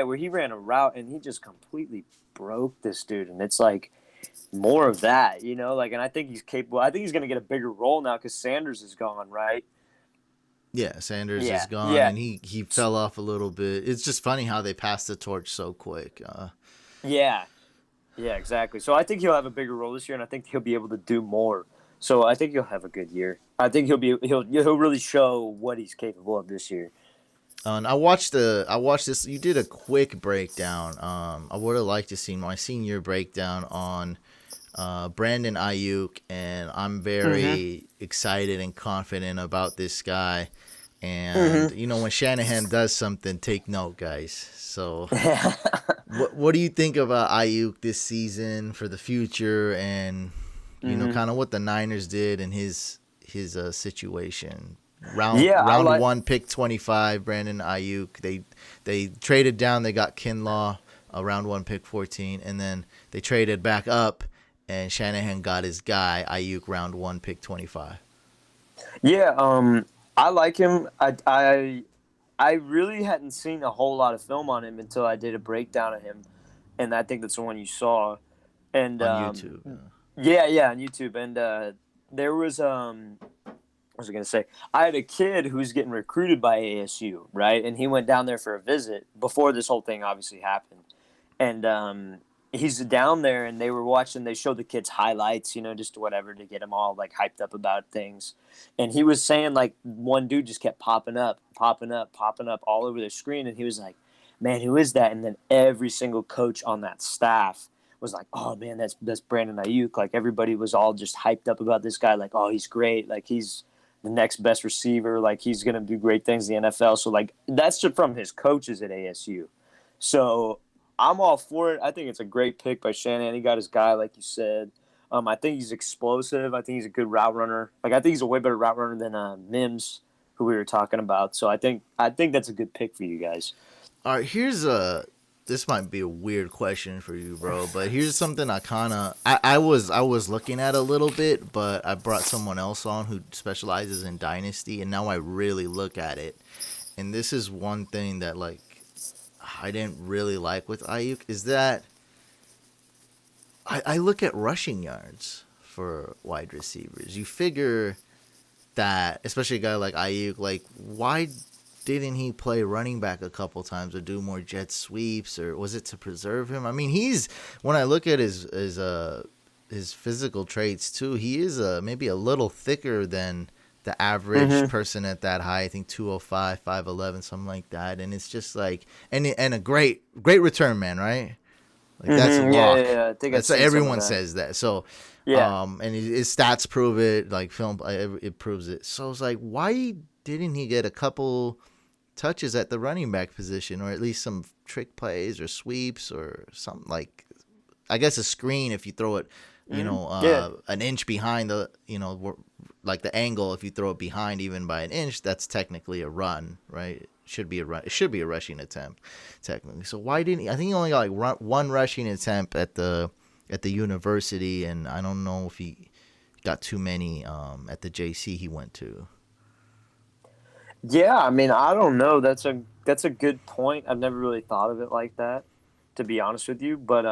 S2: where he ran a route and he just completely broke this dude, and it's like more of that, like, and I think he's capable. I think he's going to get a bigger role now because Sanders is gone, right?
S1: Yeah, Sanders is
S2: Yeah,
S1: gone,
S2: yeah,
S1: and he fell off a little bit. It's just funny how they passed the torch so quick.
S2: yeah, yeah, exactly. So I think he'll have a bigger role this year, and I think he'll be able to do more. So I think he'll have a good year. I think he'll really show what he's capable of this year.
S1: And I watched this. You did a quick breakdown. I would have liked to see my senior breakdown on Brandon Ayuk, and I'm
S2: Mm-hmm.
S1: very excited and confident about this guy. And
S2: Mm-hmm.
S1: when Shanahan does something, take note, guys. So,
S2: Yeah.
S1: what do you think about Ayuk this season for the future, and
S2: Mm-hmm.
S1: kind of what the Niners did in his situation?
S2: Yeah, I
S1: Round
S2: like.
S1: one, pick 25, Brandon Ayuk. They traded down. They got Kinlaw, round one, pick 14, and then they traded back up, and Shanahan got his guy Ayuk, round one, pick 25.
S2: Yeah, I like him. I really hadn't seen a whole lot of film on him until I did a breakdown of him, and I think that's the one you saw. And
S1: On YouTube.
S2: yeah, yeah, on YouTube. And there was what was I gonna say? I had a kid who was getting recruited by ASU, right? And he went down there for a visit before this whole thing obviously happened. And he's down there, and they were watching. They showed the kids highlights, just whatever to get them all like hyped up about things. And he was saying like one dude just kept popping up, popping up, popping up all over the screen, and he was like, "Man, who is that?" And then every single coach on that staff was like, "Oh man, that's Brandon Ayuk." Like everybody was all just hyped up about this guy. Like, "Oh, he's great. Like he's the next best receiver. Like he's gonna do great things in the NFL." So like that's just from his coaches at ASU. So I'm all for it. I think it's a great pick by Shanahan. He got his guy, like you said. I think he's explosive. I think he's a good route runner. Like I think he's a way better route runner than Mims, who we were talking about. So I think that's a good pick for you guys.
S1: All right, here's a. This might be a weird question for you, bro, but here's something I was looking at a little bit, but I brought someone else on who specializes in dynasty, and now I really look at it. And this is one thing that like I didn't really like with Ayuk is that I look at rushing yards for wide receivers. You figure that, especially a guy like Ayuk, like why didn't he play running back a couple times or do more jet sweeps, or was it to preserve him? I mean, he's when I look at his physical traits too, he is maybe a little thicker than the average
S2: Mm-hmm.
S1: person at that height. I think 205, 5'11", something like that. And it's just like and a great return man, right? Like that's a
S2: Mm-hmm. Yeah,
S1: lock.
S2: yeah, yeah. I think I've
S1: That's
S2: seen some of
S1: everyone
S2: that.
S1: says that. So,
S2: Yeah.
S1: and his stats prove it. Like film, it proves it. So it's like, why didn't he get a couple touches at the running back position, or at least some trick plays or sweeps or something like? I guess a screen if you throw it,
S2: Mm-hmm. Yeah.
S1: an inch behind the, like the angle. If you throw it behind even by an inch, that's technically a run, right? It should be a run. It should be a rushing attempt, technically. So why didn't he? I think he only got like one rushing attempt at the university, and I don't know if he got too many at the JC he went to.
S2: Yeah, I mean, I don't know. That's a good point. I've never really thought of it like that, to be honest with you. But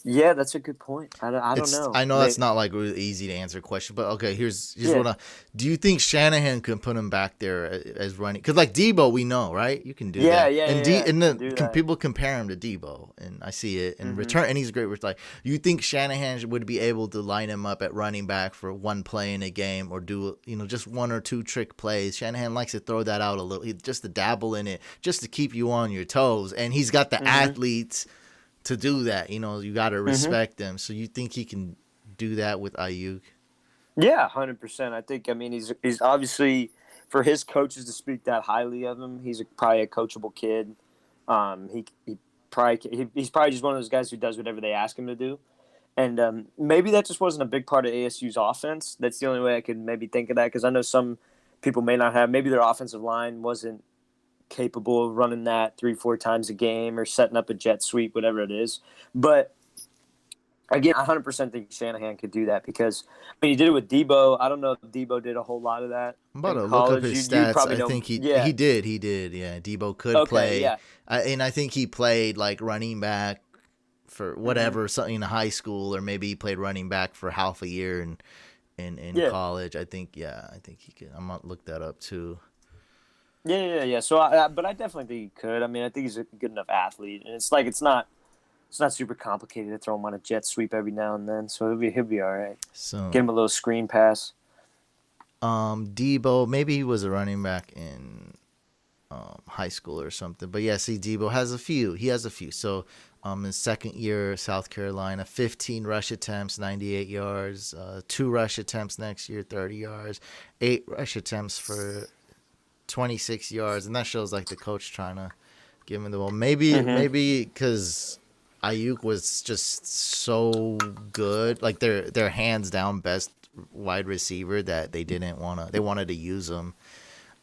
S2: yeah, that's a good point. I don't know.
S1: I know that's not like really easy to answer a question, but okay, here's
S2: Yeah,
S1: what do you think Shanahan can put him back there as running? Because like Deebo, we know, right? You can do
S2: yeah,
S1: that,
S2: yeah,
S1: and
S2: yeah. You can do that.
S1: people compare him to Deebo, and I see it. And
S2: Mm-hmm.
S1: return, and he's great with like. You think Shanahan would be able to line him up at running back for one play in a game, or do just one or two trick plays? Shanahan likes to throw that out a little, just to dabble in it, just to keep you on your toes, and he's got the
S2: Mm-hmm.
S1: athletes to do that. You got to
S2: Mm-hmm.
S1: respect them. So you think he can do that with Ayuk?
S2: Yeah, 100%. I think. I mean, he's obviously for his coaches to speak that highly of him. He's probably a coachable kid. He's probably just one of those guys who does whatever they ask him to do. And maybe that just wasn't a big part of ASU's offense. That's the only way I could maybe think of that, because I know some people may not have. Maybe their offensive line wasn't capable of running that 3-4 times a game or setting up a jet sweep, whatever it is. But again, I 100% think Shanahan could do that, because I mean, he did it with Deebo. I don't know if Deebo did a whole lot of that
S1: I'm about
S2: in
S1: to look up
S2: college.
S1: his
S2: You'd
S1: stats.
S2: probably
S1: I
S2: know.
S1: think he
S2: Yeah.
S1: he did. Yeah, Debo could
S2: Okay.
S1: play,
S2: Yeah.
S1: and I think he played like running back for
S2: Mm-hmm.
S1: whatever something in high school, or maybe he played running back for half a year in
S2: Yeah.
S1: college. I think he could. I'm gonna look that up too.
S2: Yeah. Yeah. Yeah. So, but I definitely think he could. I mean, I think he's a good enough athlete, and it's not super complicated to throw him on a jet sweep every now and then. So he'll be all right.
S1: So
S2: Get him a little screen pass.
S1: Debo, maybe he was a running back in high school or something. But yeah, see, Deebo has a few. He has a few. So, his second year, South Carolina, 15 rush attempts, 98 yards. 2 rush attempts next year, 30 yards. 8 rush attempts for 26 yards, and that shows like the coach trying to give him the ball.
S2: Mm-hmm.
S1: Maybe because Ayuk was just so good, like their hands down best wide receiver, that they didn't want to. They wanted to use him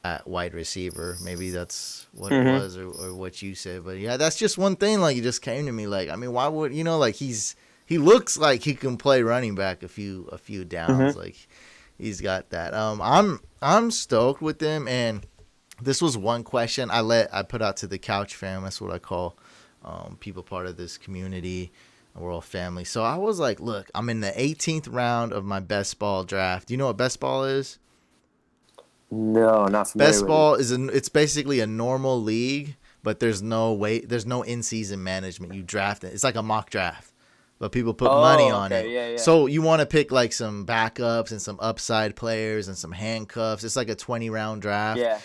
S1: at wide receiver. Maybe that's what it
S2: Mm-hmm.
S1: was, or what you said. But yeah, that's just one thing. Like it just came to me. Like I mean, why would like he looks like he can play running back a few downs.
S2: Mm-hmm.
S1: Like he's got that. I'm stoked with him, and this was one question I put out to the couch fam. That's what I call people part of this community. We're all family. So I was like, look, I'm in the 18th round of my best ball draft. Do you know what best ball is?
S2: No, not familiar
S1: Best
S2: with it.
S1: ball it's basically a normal league, but there's no in season management. You draft it. It's like a mock draft, but people put money
S2: Oh,
S1: on it.
S2: okay. Yeah. Yeah.
S1: So you want to pick like some backups and some upside players and some handcuffs. It's like a 20-round draft.
S2: Yeah.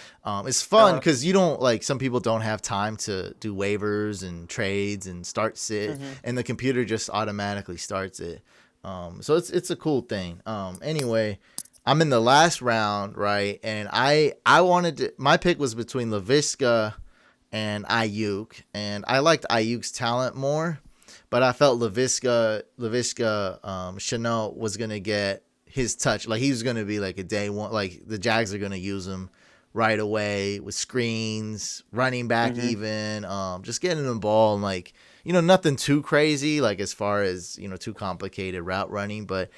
S1: It's fun
S2: Uh-huh.
S1: because you don't like some people don't have time to do waivers and trades and start sit,
S2: Mm-hmm.
S1: and the computer just automatically starts it. So it's a cool thing. Anyway, I'm in the last round, right? And I wanted to. My pick was between Laviska and Ayuk, and I liked Ayuk's talent more, but I felt Laviska Shenault was gonna get his touch. Like he was gonna be like a day one. Like the Jags are gonna use him right away with screens, running back even, just getting the ball and like nothing too crazy like as far as too complicated route running, but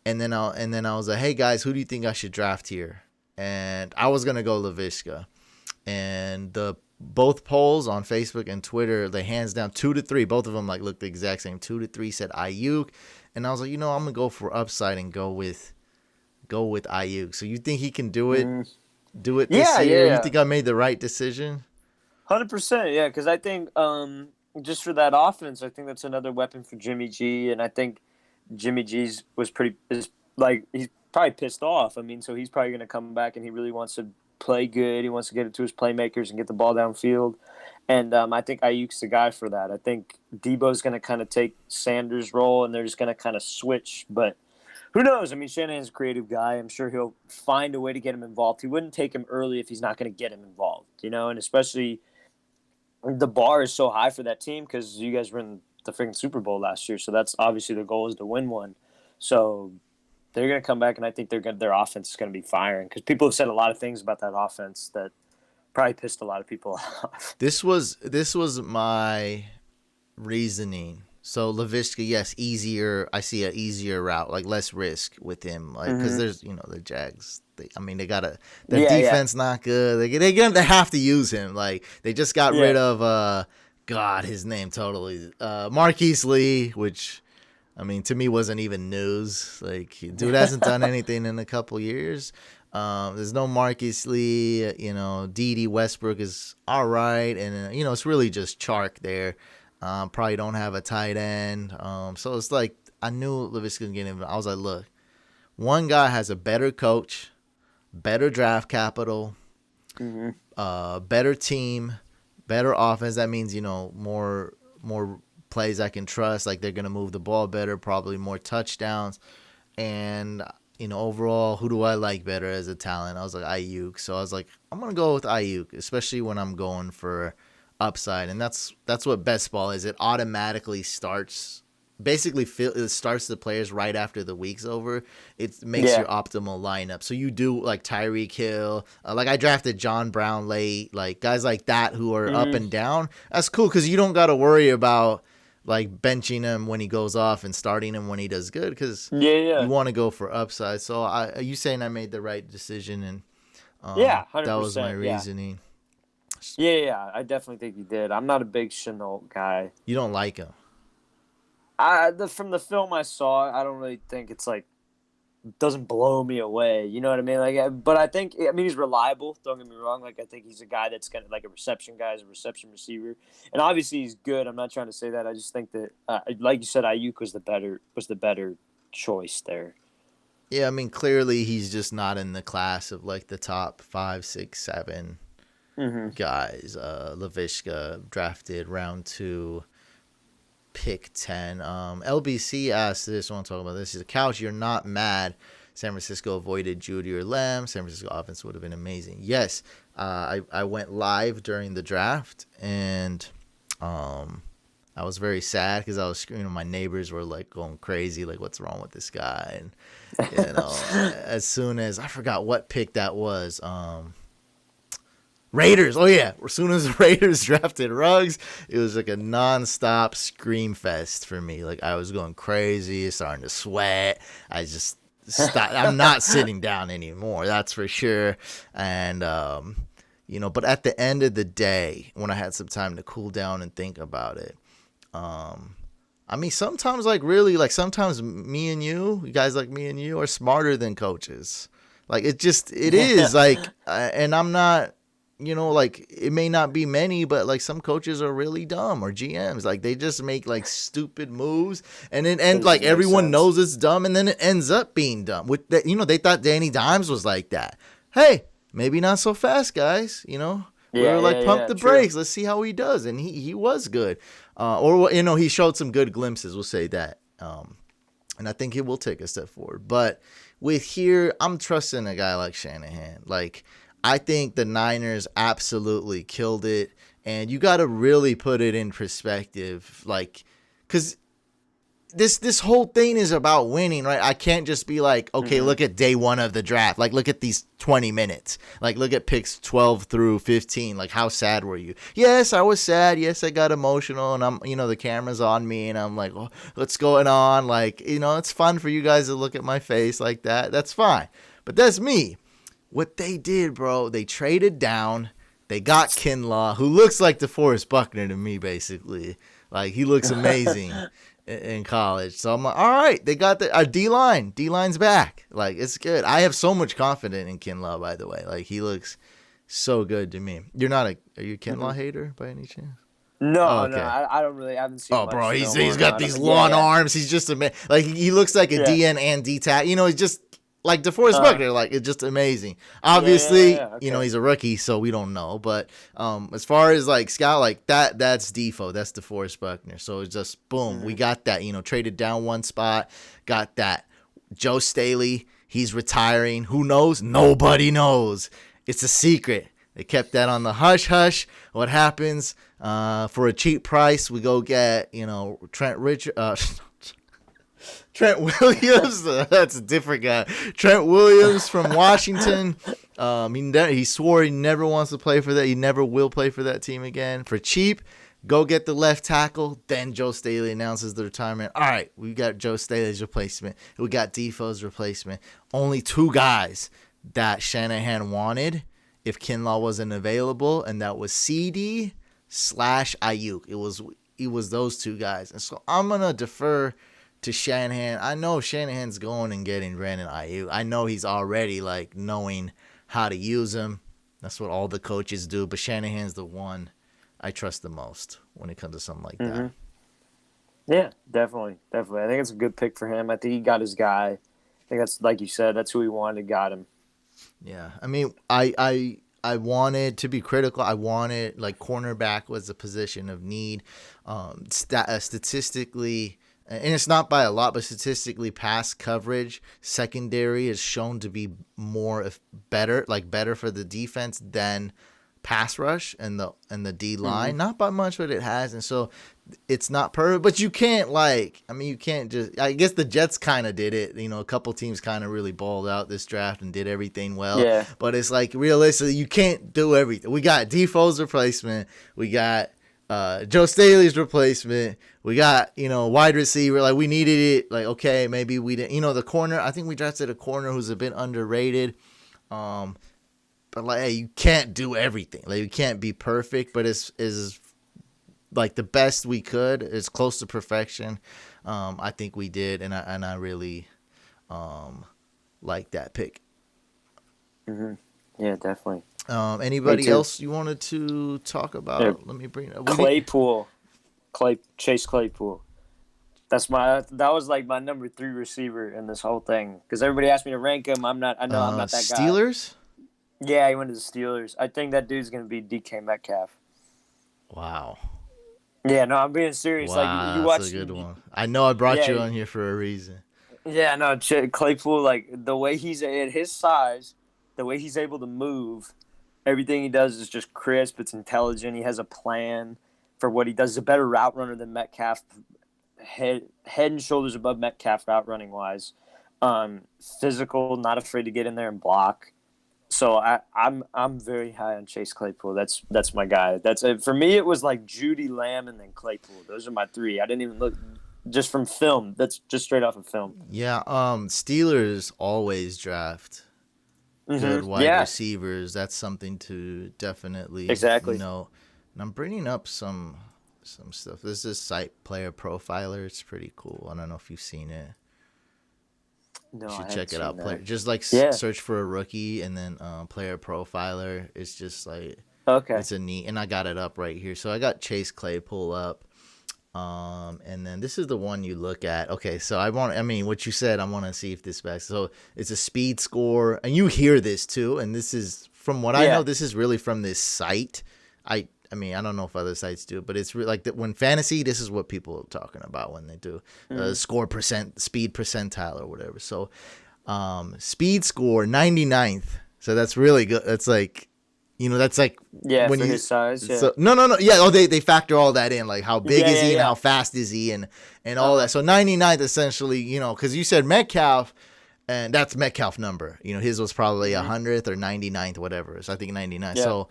S1: and then I was like, hey guys, who do you think I should draft here? And I was gonna go Laviska, and the both polls on Facebook and Twitter, they hands down 2 to 3. Both of them like looked the exact same. 2 to 3 said Ayuk, and I was like, I'm gonna go for upside and go with Ayuk. So you think he can do it? Do it this year? You think I made the right decision?
S2: 100%, yeah. Because I think just for that offense, I think that's another weapon for Jimmy G, and I think Jimmy G's he's probably pissed off. I mean, so he's probably going to come back and he really wants to play good. He wants to get it to his playmakers and get the ball downfield. And I think Ayuk's the guy for that. I think Deebo's going to kind of take Sanders' role and they're just going to kind of switch. But who knows? I mean, Shanahan's a creative guy. I'm sure he'll find a way to get him involved. He wouldn't take him early if he's not going to get him involved, and especially the bar is so high for that team because you guys were in the freaking Super Bowl last year. So that's obviously the goal is to win one. So they're going to come back, and I think their offense is going to be firing because people have said a lot of things about that offense that probably pissed a lot of people off.
S1: This was my reasoning. So Laviska, yes, easier. I see an easier route, like less risk with him, like because there's the Jags. They got their defense not good. They have to use him. Like they just got rid of God, his name totally Marquise Lee, which to me wasn't even news. Like dude hasn't done anything in a couple years. There's no Marquise Lee. D.D. Westbrook is all right, and it's really just Chark there. Probably don't have a tight end. So it's like I knew Laviska was getting. I was like, look, one guy has a better coach, better draft capital, better team, better offense. That means more plays I can trust. Like they're gonna move the ball better, probably more touchdowns, and overall, who do I like better as a talent? I was like Ayuk. So I was like, I'm gonna go with Ayuk, especially when I'm going for upside, and that's what best ball is. It automatically starts. Basically, it starts the players right after the week's over. It makes your optimal lineup. So you do like Tyreek Hill. Like I drafted John Brown late. Like guys like that who are up and down. That's cool because you don't got to worry about like benching him when he goes off and starting him when he does good because you want to go for upside. So are you saying I made the right decision? And
S2: 100%,
S1: that was my reasoning.
S2: Yeah, I definitely think you did. I'm not a big Shenault guy.
S1: You don't like him?
S2: From the film I saw, I don't really think it's like doesn't blow me away. You know what I mean? Like, but I think he's reliable. Don't get me wrong. Like, I think he's a guy that's kind of like a reception guy, a reception receiver, and obviously he's good. I'm not trying to say that. I just think that, like you said, Ayuk was the better choice there.
S1: Yeah, clearly he's just not in the class of like the top 5, 6, 7 guys. Laviska drafted round 2, pick 10. LBC asked this. I want to talk about this. He's a couch. You're not mad. San Francisco avoided Judy or Lamb. San Francisco offense would have been amazing. Yes, I went live during the draft, and I was very sad because I was screaming. My neighbors were like going crazy, like what's wrong with this guy? And as soon as I forgot what pick that was, Raiders. Oh yeah, as soon as the Raiders drafted Ruggs, it was like a nonstop scream fest for me. Like I was going crazy, starting to sweat. I just stopped. I'm not sitting down anymore. That's for sure. And but at the end of the day, when I had some time to cool down and think about it, sometimes sometimes me and you guys like me and you are smarter than coaches. Like it is like, and I'm not. It may not be many, but like some coaches are really dumb, or GMs. Like they just make like stupid moves, and like everyone knows it's dumb, and then it ends up being dumb. With that, they thought Danny Dimes was like that. Hey, maybe not so fast, guys. We were like pump the brakes. Let's see how he does, and he was good. He showed some good glimpses. We'll say that. And I think he will take a step forward. But with here, I'm trusting a guy like Shanahan. Like. I think the Niners absolutely killed it, And you got to really put it in perspective, like, because this whole thing is about winning, right? I can't just be like, okay, look at day one of the draft. Like, look at these 20 minutes. Like, look at picks 12 through 15. Like, how sad were you? Yes, I was sad. Yes, I got emotional, and the camera's on me, and I'm like, oh, what's going on? Like, it's fun for you guys to look at my face like that. That's fine. But that's me. What they did, bro, they traded down. They got Kinlaw, who looks like DeForest Buckner to me, basically. Like, he looks amazing in college. So I'm like, all right, they got our D-line. D-line's back. Like, it's good. I have so much confidence in Kinlaw, by the way. Like, he looks so good to me. Are you a Kinlaw hater by any chance?
S2: No, I don't really. I haven't seen.
S1: Oh,
S2: much
S1: bro, he's got these long arms. He's just like he looks like a DN and D tack. He's just like DeForest Buckner. Like, it's just amazing. Obviously,
S2: okay.
S1: He's a rookie, so we don't know. But as far as like scout, like that's Defo. That's DeForest Buckner. So it's just boom, we got that. Traded down one spot, got that. Joe Staley, he's retiring. Who knows? Nobody knows. It's a secret. They kept that on the hush hush. What happens? For a cheap price, we go get Trent Williams. That's a different guy. Trent Williams from Washington. He swore he never wants to play for that. He never will play for that team again. For cheap, go get the left tackle. Then Joe Staley announces the retirement. All right, we got Joe Staley's replacement. We got Defoe's replacement. Only two guys that Shanahan wanted if Kinlaw wasn't available, and that was CD/Ayuk. It was those two guys. And so I'm going to defer to Shanahan. I know Shanahan's going and getting Brandon Ayuk. I know he's already like knowing how to use him. That's what all the coaches do. But Shanahan's the one I trust the most when it comes to something like that.
S2: Yeah, definitely. I think it's a good pick for him. I think he got his guy. I think that's, like you said, that's who he wanted, got him.
S1: Yeah, I mean, I wanted to be critical. I wanted, like, cornerback was a position of need. Statistically, and it's not by a lot, but statistically, pass coverage secondary is shown to be better for the defense than pass rush and the D line. Not by much, but it has, and so it's not perfect. But you can't you can't just. I guess the Jets kind of did it. A couple teams kind of really balled out this draft and did everything well.
S2: Yeah.
S1: But it's like realistically, you can't do everything. We got Defoe's replacement. We got Joe Staley's replacement. We got wide receiver. Like, we needed it. Like, okay, maybe we didn't. The corner. I think we drafted a corner who's a bit underrated. But like, hey, you can't do everything. Like, you can't be perfect, but it's like the best we could. It's close to perfection. I think we did, and I really like that pick.
S2: Yeah, definly.
S1: Anybody else you wanted to talk about?
S2: Yeah.
S1: Let me bring it up.
S2: Chase Claypool. That was like my number 3 receiver in this whole thing, because everybody asked me to rank him. I'm not that guy.
S1: Steelers?
S2: Yeah, he went to the Steelers. I think that dude's gonna be DK Metcalf.
S1: Wow.
S2: Yeah, no, I'm being serious.
S1: Wow,
S2: like you watch,
S1: that's a good one. I know I brought you on here for a reason.
S2: Yeah, no, Claypool, like the way he's at his size, the way he's able to move, everything he does is just crisp. It's intelligent. He has a plan for what he does. He's a better route runner than Metcalf, head and shoulders above Metcalf route running wise. Physical, not afraid to get in there and block. So I'm very high on Chase Claypool. That's my guy. That's it. For me, it was like Judy, Lamb, and then Claypool. Those are my 3. I didn't even look just from film. That's just straight off of film.
S1: Yeah. Steelers always draft good wide receivers. That's something to definitely know. And I'm bringing up some stuff. This is Site Player Profiler. It's pretty cool. I don't know if you've seen it.
S2: No,
S1: you should
S2: I
S1: check it out. Just search for a rookie and then Player Profiler. It's just like it's a neat. And I got it up right here. So I got Chase Claypool up. And then this is the one you look at. Okay, so what you said, I want to see if this back. So it's a speed score, and you hear this too. And this is from what I know. This is really from this site. I don't know if other sites do, but it's really like that when fantasy, this is what people are talking about when they do score speed percentile or whatever. So speed score 99th. So that's really good. That's like That's like
S2: Yeah,
S1: when
S2: for
S1: you.
S2: his size. Yeah.
S1: So no. Yeah. Oh, they factor all that in, like how big
S2: Yeah,
S1: is
S2: yeah,
S1: he and
S2: yeah.
S1: how fast is he and all that. So 99th essentially, because you said Metcalf, and that's Metcalf number. His was probably 100th or 99th, whatever. So I think 99.
S2: Yeah.
S1: So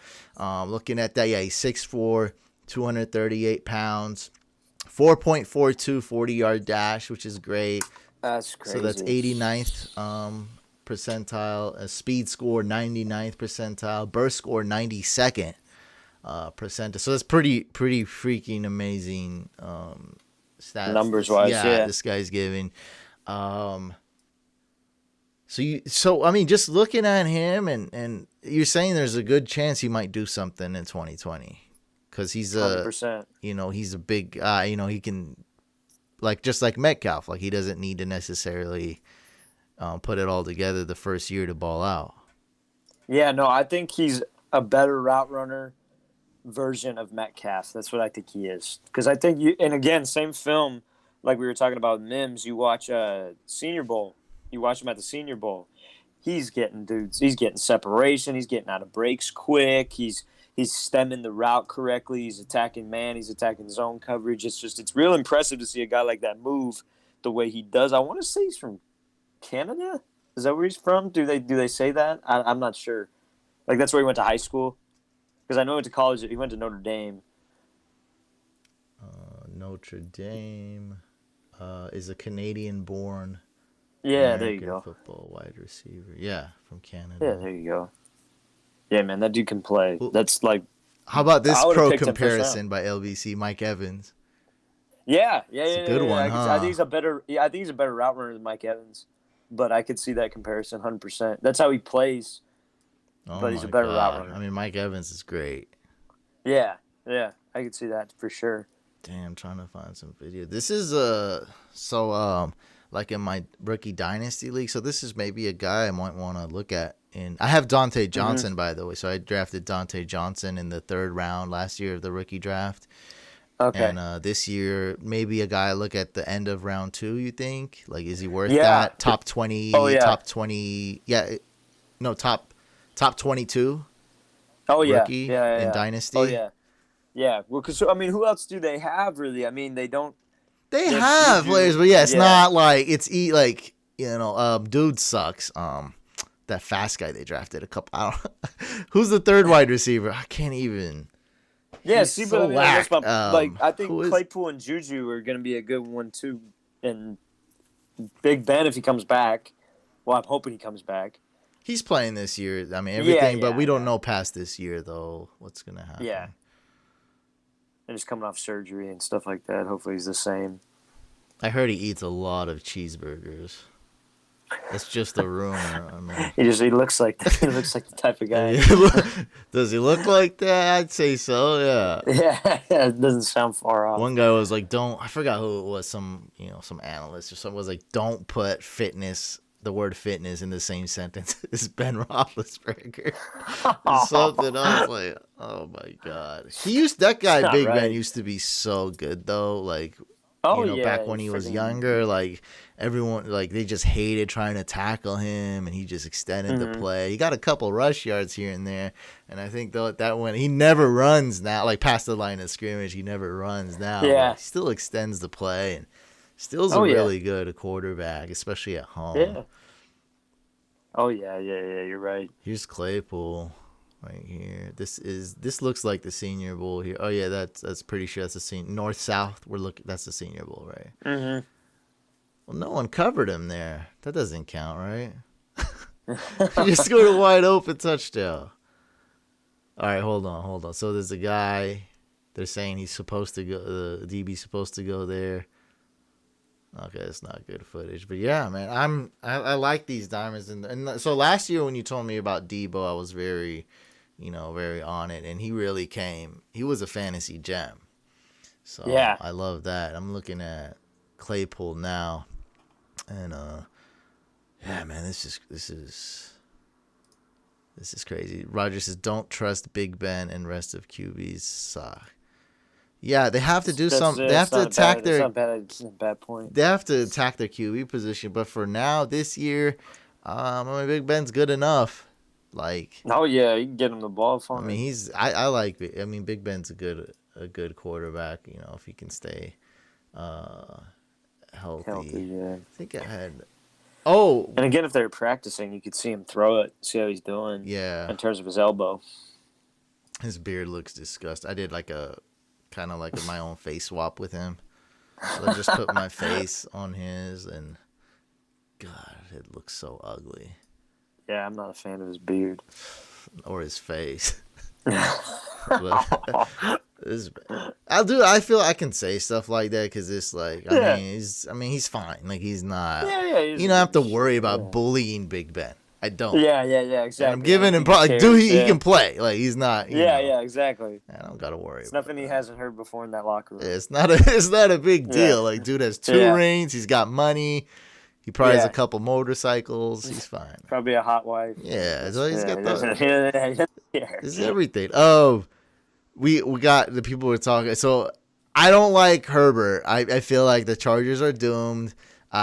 S1: looking at that, yeah, he's 6'4", 238 pounds, 4.42 40-yard dash, which is great.
S2: That's
S1: So that's
S2: crazy.
S1: 89th percentile. A speed score 99th percentile. Burst score 92nd percentile. So that's pretty freaking amazing stats.
S2: Numbers wise, yeah.
S1: This guy's giving. So I mean, just looking at him, and you're saying there's a good chance he might do something in 2020, because he's
S2: 100%.
S1: He's a big guy. He can, just like Metcalf, like he doesn't need to necessarily put it all together the first year to ball out.
S2: Yeah, no, I think he's a better route runner version of Metcalf. That's what I think he is. Because I think and again, same film, like we were talking about Mims. You watch Senior Bowl. You watch him at the Senior Bowl. He's getting separation. He's getting out of breaks quick. He's stemming the route correctly. He's attacking man. He's attacking zone coverage. It's real impressive to see a guy like that move the way he does. I want to say he's from Canada. Is that where he's from? Do they say that? I'm not sure. Like that's where he went to high school. Because I know he went to college. He went to Notre Dame.
S1: Notre Dame is a Canadian-born.
S2: Yeah,
S1: American
S2: there you go.
S1: Football wide receiver. Yeah, from Canada.
S2: Yeah, there you go. Yeah, man, that dude can play.
S1: Well,
S2: That's like.
S1: How about this pro comparison
S2: comparison
S1: by LBC? Mike Evans.
S2: Yeah,
S1: It's a good one, huh?
S2: I think he's a better. Yeah, I think he's a better route runner than Mike Evans. But I could see that comparison 100%. That's how he plays. But he's a better route runner.
S1: I mean, Mike Evans is great.
S2: Yeah, I could see that for sure.
S1: Damn, I'm trying to find some video. This is like in my rookie dynasty league. So this is maybe a guy I might want to look at. And I have Dante Johnson, by the way. So I drafted Dante Johnson in the 3rd round last year of the rookie draft.
S2: Okay.
S1: And this year, maybe a guy look at the end of round 2. You think, like, is he worth that? Top 20.
S2: Oh yeah.
S1: Top 20. Yeah. No, top 22.
S2: Oh yeah.
S1: Rookie in dynasty.
S2: Oh yeah. Yeah. Well, because I mean, who else do they have really? I mean, they don't.
S1: They have players, but yeah, it's not like it's dude sucks. That fast guy they drafted a couple. Who's the 3rd wide receiver? I can't even.
S2: Yeah,
S1: He's
S2: see,
S1: so
S2: but I mean,
S1: whack.
S2: I think Claypool and Juju are going to be a good one too, and Big Ben if he comes back. Well, I'm hoping he comes back.
S1: He's playing this year. I mean, everything, but we don't know past this year though what's going to happen.
S2: Yeah. And he's coming off surgery and stuff like that. Hopefully he's the same.
S1: I heard he eats a lot of cheeseburgers. That's just a rumor. I mean,
S2: he looks like the type of guy.
S1: Does he look like that? I'd say so. Yeah.
S2: Yeah, it doesn't sound far off.
S1: One guy was like, "Don't." I forgot who it was. Some analyst or something was like, "Don't put the word fitness in the same sentence as Ben Roethlisberger." Something. I was like, "Oh my god." That guy Big Ben used to be so good though. Like. Back when he was younger, like everyone, like they just hated trying to tackle him, and he just extended the play. He got a couple rush yards here and there, and I think though that one he never runs now, like past the line of scrimmage, he never runs now.
S2: Yeah,
S1: he still extends the play and still's a really good quarterback, especially at home.
S2: Yeah. Oh yeah, you're right.
S1: Here's Claypool. Right here. This looks like the Senior Bowl here. Oh yeah, that's pretty sure that's the senior north south. That's the Senior Bowl, right?
S2: Mm-hmm.
S1: Well, no one covered him there. That doesn't count, right? He just scored a wide open touchdown. All right, hold on. So there's a guy. They're saying he's supposed to go. The DB's supposed to go there. Okay, it's not good footage, but yeah, man, I like these diamonds, and so last year when you told me about Deebo, I was very on it, and he really came. He was a fantasy gem, so yeah, I love that. I'm looking at Claypool now, and yeah, man, this is crazy. Rodgers says, "Don't trust Big Ben and rest of QBs suck." Yeah, they have to do something. They have to attack their.
S2: It's not a bad point.
S1: They have to attack their QB position, but for now, this year, I mean, Big Ben's good enough. Like,
S2: Oh yeah, you can get him the ball
S1: I mean,
S2: fine.
S1: I like. I mean, Big Ben's a good quarterback. You know, if he can stay uh,
S2: Healthy,
S1: healthy.
S2: yeah.
S1: I think I had. Oh,
S2: And again, if they're practicing, you could see him throw it, see how he's doing
S1: yeah.
S2: in terms of his elbow.
S1: His beard looks disgusting. I did like a kind of like my own face swap with him. So I just put my face on his, and God, it looks so ugly.
S2: Yeah, I'm not a fan of his beard.
S1: Or his face. But this, I feel I can say stuff like that because it's like,
S2: Yeah,
S1: I mean, he's fine. Like he's not.
S2: yeah. He's
S1: You
S2: a
S1: don't have
S2: good
S1: to worry about
S2: yeah.
S1: bullying Big Ben. I don't.
S2: Yeah,
S1: And I'm
S2: exactly. I
S1: giving
S2: don't
S1: him
S2: think he
S1: like, dude,
S2: cares.
S1: he
S2: Yeah,
S1: can play. Like he's not.
S2: yeah, exactly.
S1: I don't gotta worry
S2: It's
S1: about
S2: nothing he
S1: that.
S2: hasn't heard before in that locker room.
S1: It's not a big
S2: Yeah,
S1: deal. Like, dude has two
S2: yeah,
S1: rings. He's got money. He probably has a
S2: yeah.
S1: couple motorcycles. He's fine.
S2: Probably a hot wife.
S1: Yeah, so he's
S2: Yeah,
S1: got
S2: he
S1: the.
S2: doesn't. He doesn't care.
S1: This is everything. Oh, we got the people were talking. So I don't like Herbert. I feel like the Chargers are doomed. We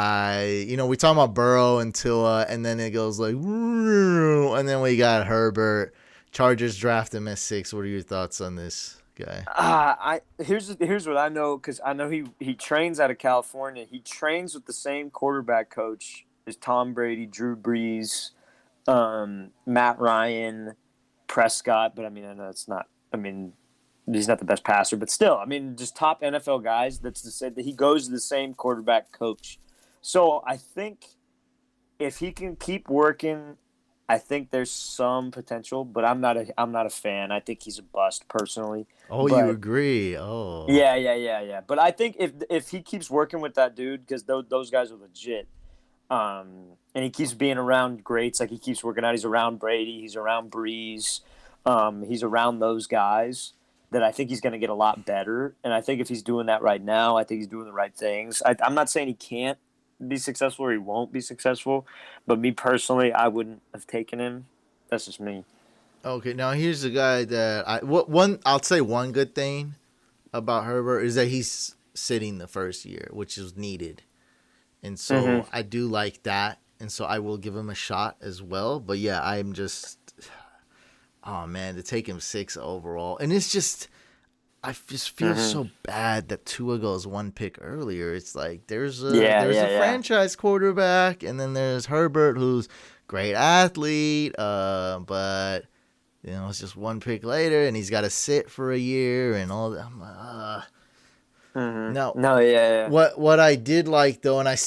S1: talking about Burrow and Tua, and then it goes like, and then we got Herbert. Chargers draft him at 6. What are your thoughts on this guy?
S2: Here's what I know because I know he trains out of California. He trains with the same quarterback coach as Tom Brady, Drew Brees, Matt Ryan, Prescott. But I mean, I know it's not. I mean, he's not the best passer, but still, I mean, just top NFL guys. That's to say that he goes to the same quarterback coach. So I think if he can keep working, I think there's some potential. But I'm not a fan. I think he's a bust personally.
S1: Oh, you
S2: But
S1: agree? Oh,
S2: yeah. But I think if he keeps working with that dude, because those guys are legit, and he keeps being around greats, like he keeps working out. He's around Brady. He's around Breeze. He's around those guys. That I think he's going to get a lot better. And I think if he's doing that right now, I think he's doing the right things. I'm not saying he can't be successful or he won't be successful, but me personally, I wouldn't have taken him. That's just me.
S1: okay. Now here's the guy that I'll say one good thing about Herbert is that he's sitting the first year, which is needed. And so
S2: Mm-hmm.
S1: I do like that. And so I will give him a shot as well. But yeah, I'm just, oh man, to take him 6 overall. And it's just, I just feel
S2: Mm-hmm.
S1: so bad that Tua goes one pick earlier. It's like there's a
S2: Yeah.
S1: franchise quarterback, and then there's Herbert, who's great athlete, but it's just one pick later, and he's got to sit for a year and all that. I'm like,
S2: Mm-hmm.
S1: Now,
S2: No, yeah.
S1: what I did like though, and I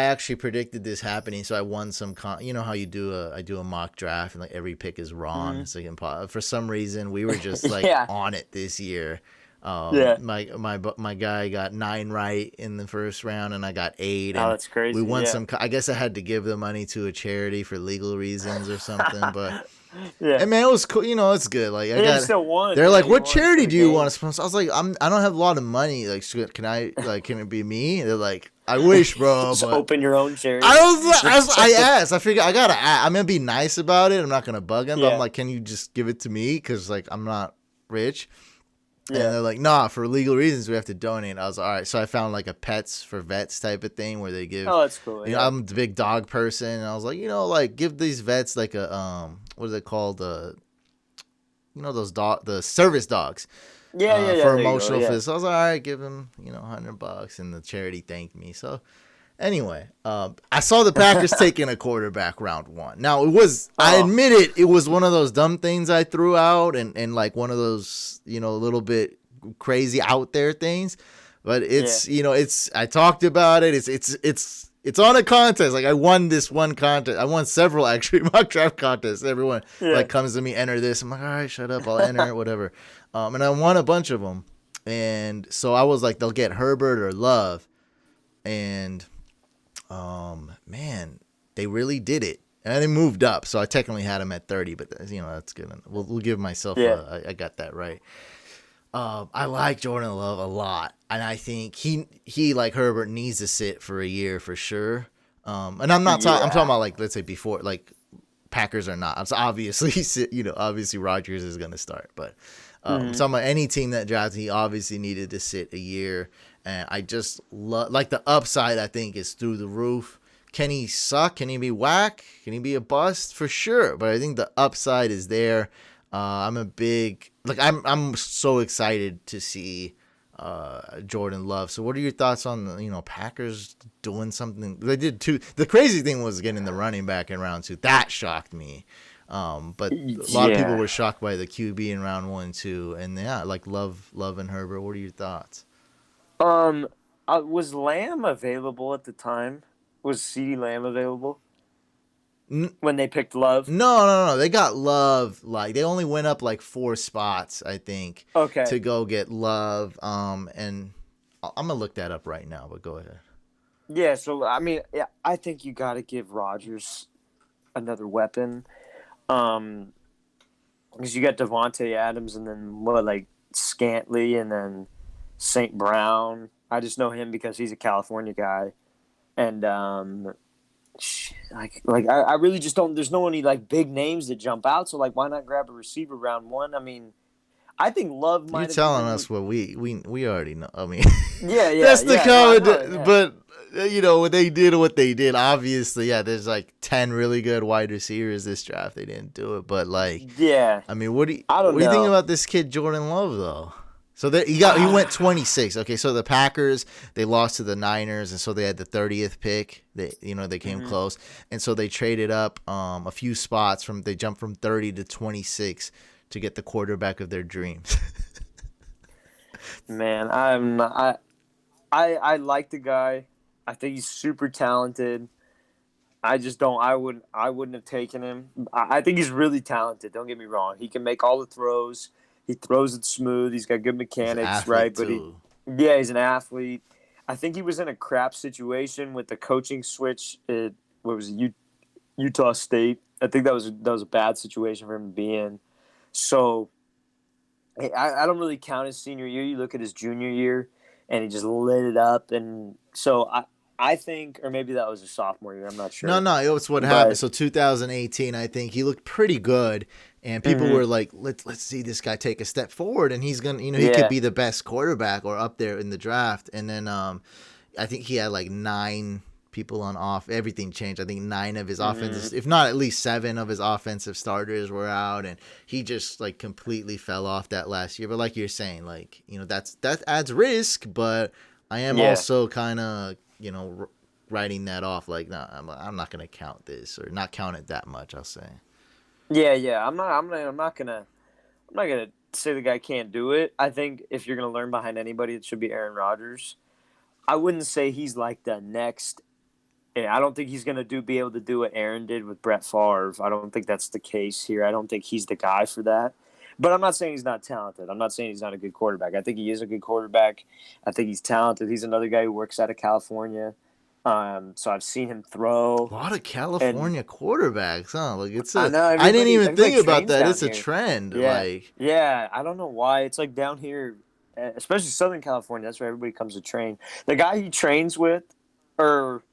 S1: actually predicted this happening, so I won some. You know how I do a mock draft, and like every pick is wrong.
S2: Mm-hmm.
S1: It's like for some reason we were just like
S2: Yeah.
S1: on it this year.
S2: Yeah.
S1: My guy got 9 right in the first round, and I got 8,
S2: Oh,
S1: and
S2: that's crazy.
S1: we won
S2: Yeah.
S1: some. I guess I had to give the money to a charity for legal reasons or something, but.
S2: Yeah.
S1: And man, it was cool. It's good. Like I
S2: Yeah, you
S1: got.
S2: still won.
S1: They're
S2: Yeah,
S1: like,
S2: you
S1: "What
S2: won for
S1: charity
S2: the
S1: do you
S2: game.
S1: want to sponsor?" I was like, I don't have a lot of money. Like, can it be me?" They're like, "I wish, bro."
S2: Just
S1: But
S2: open your own charity.
S1: I asked. I figured I gotta. I'm gonna be nice about it. I'm not gonna bug him. But I'm
S2: Yeah.
S1: like, "Can you just give it to me?" Because like I'm not rich. And
S2: Yeah.
S1: they're like, "Nah, for legal reasons, we have to donate." I was like, "All right." So I found like a pets for vets type of thing where they give.
S2: Oh, that's cool. Yeah.
S1: I'm the big dog person, and I was like, like give these vets like a what is it called? Those the service dogs
S2: Yeah.
S1: for
S2: There you go.
S1: emotional
S2: Yeah.
S1: phys. So I was like, all right, give him $100, and the charity thanked me. So anyway, I saw the Packers taking a quarterback round 1. Now I admit it was one of those dumb things I threw out, and like one of those a little bit crazy out there things. But it's I talked about it. It's on a contest. Like I won this one contest. I won several actually mock draft contests. Everyone like comes to me, enter this. I'm like, all right, shut up. I'll enter it, whatever. And I won a bunch of them. And so I was like, they'll get Herbert or Love. And man, they really did it. And they moved up, so I technically had him at 30. But that's good. We'll give myself.
S2: Yeah.
S1: I got that right. I like Jordan Love a lot, and I think he like Herbert needs to sit for a year for sure. And I'm not talking. I'm talking about like let's say before like Packers are not. So obviously obviously Rodgers is gonna start, but I'm talking about any team that drafted. He obviously needed to sit a year, and I just love like the upside. I think is through the roof. Can he suck? Can he be whack? Can he be a bust? For sure. But I think the upside is there. I'm so excited to see Jordan Love. So what are your thoughts on the Packers doing something? They did two. The crazy thing was getting the running back in round 2. That shocked me. But a lot of people
S2: Yeah.
S1: were shocked by the QB in round 1 too. And yeah, like Love and Herbert. What are your thoughts?
S2: Was Lamb available at the time? Was CeeDee Lamb available
S1: N-
S2: when they picked Love?
S1: No. They got Love. Like they only went up like 4 spots, I think,
S2: Okay.
S1: to go get Love. And I'm gonna look that up right now. But go ahead.
S2: Yeah. So I mean, yeah, I think you got to give Rodgers another weapon. Um, because you got Devontae Adams and then like Scantley and then St. Brown. I just know him because he's a California guy, and I really just don't. There's no any like big names that jump out. So like, why not grab a receiver round 1? I mean, I think Love
S1: You're
S2: might have
S1: telling
S2: been,
S1: us what we already know. I mean,
S2: yeah,
S1: that's the comment.
S2: no, yeah.
S1: But what they did, obviously, yeah. There's like 10 really good wide receivers this draft. They didn't do it, but like,
S2: Yeah,
S1: I mean,
S2: I don't
S1: what do you think
S2: know.
S1: about this kid Jordan Love though? So he went 26. Okay, so the Packers, they lost to the Niners, and so they had the 30th pick. They came close, and so they traded up a few spots they jumped from 30 to 26 to get the quarterback of their dreams.
S2: Man, I like the guy. I think he's super talented. I just don't. I wouldn't have taken him. I think he's really talented. Don't get me wrong. He can make all the throws. He throws it smooth. He's got good
S1: He's an
S2: mechanics, right?
S1: athlete
S2: But
S1: too.
S2: yeah, he's an athlete. I think he was in a crap situation with the coaching switch at what was it, Utah State. I think that was a bad situation for him to be in. So I don't really count his senior year. You look at his junior year, and he just lit it up. And so I think, or maybe that was his sophomore year. I'm not sure.
S1: No, it was what happened.
S2: But
S1: So 2018, I think he looked pretty good, and people
S2: mhm,
S1: were like, "Let's see this guy take a step forward, and he's gonna, he could
S2: yeah,
S1: be the best quarterback or up there in the draft." And then I think he had like 9 people on off. Everything changed. I think 9 of his offenses, if not at least 7 of his offensive starters were out, and he just like completely fell off that last year. But like you're saying, like that adds risk, but I am
S2: yeah,
S1: also kind of writing that off. Like, no, I'm not gonna count this or not count it that much. I'll say.
S2: yeah. I'm not gonna say the guy can't do it. I think if you're gonna learn behind anybody, it should be Aaron Rodgers. I wouldn't say he's like the next. I don't think he's gonna be able to do what Aaron did with Brett Favre. I don't think that's the case here. I don't think he's the guy for that. But I'm not saying he's not talented. I'm not saying he's not a good quarterback. I think he is a good quarterback. I think he's talented. He's another guy who works out of California. So I've seen him
S1: A
S2: throw,
S1: lot of
S2: and
S1: California quarterbacks, huh? Like
S2: I know
S1: I didn't even think
S2: everybody
S1: about
S2: trains
S1: that.
S2: down
S1: It's a
S2: here.
S1: trend.
S2: Yeah,
S1: Like,
S2: yeah. I don't know why it's like down here, especially Southern California. That's where everybody comes to train. The guy he trains with, or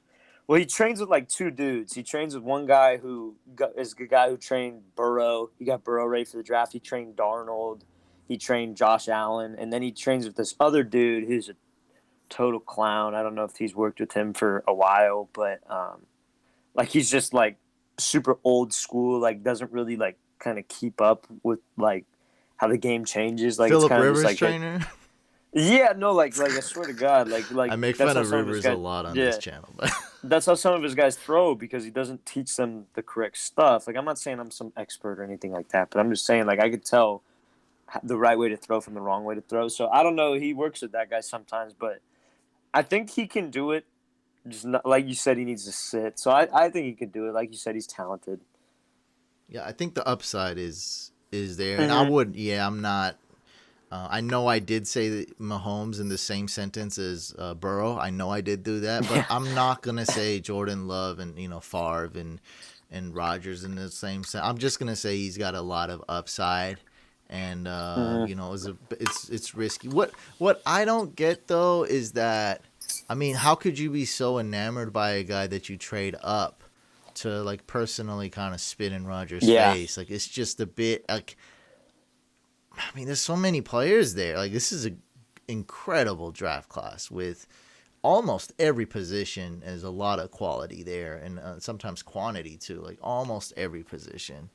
S2: well, he trains with like 2 dudes. He trains with one guy is the guy who trained Burrow. He got Burrow ready for the draft. He trained Darnold. He trained Josh Allen, and then he trains with this other dude who's a total clown. I don't know if he's worked with him for a while, but like he's just like super old school. Like doesn't really like kind of keep up with like how the game changes. Like it's
S1: Philip
S2: kind of just
S1: Rivers
S2: like
S1: trainer.
S2: yeah, no, like I swear to God,
S1: I
S2: like
S1: make
S2: that's
S1: fun
S2: how
S1: of
S2: some of his
S1: Rivers a
S2: guys.
S1: lot on this
S2: Yeah,
S1: channel, but
S2: that's how some of his guys throw because he doesn't teach them the correct stuff. Like I'm not saying I'm some expert or anything like that, but I'm just saying like I could tell the right way to throw from the wrong way to throw. So I don't know. He works with that guy sometimes, but I think he can do it. Just not, like you said, he needs to sit. So I think he can do it. Like you said, he's talented.
S1: yeah, I think the upside is there, and
S2: Mm-hmm.
S1: I'm not. I know I did say that Mahomes in the same sentence as Burrow. I know I did do that, but
S2: Yeah.
S1: I'm not gonna say Jordan Love and Favre and Rodgers in the same sense. I'm just gonna say he's got a lot of upside, and
S2: Mm-hmm.
S1: it's risky. What I don't get though is that, I mean, how could you be so enamored by a guy that you trade up to like personally kind of spit in Rodgers'
S2: Yeah.
S1: face? Like it's just a bit like. I mean, there's so many players there. Like this is an incredible draft class with almost every position is a lot of quality there, and sometimes quantity too. Like almost every position,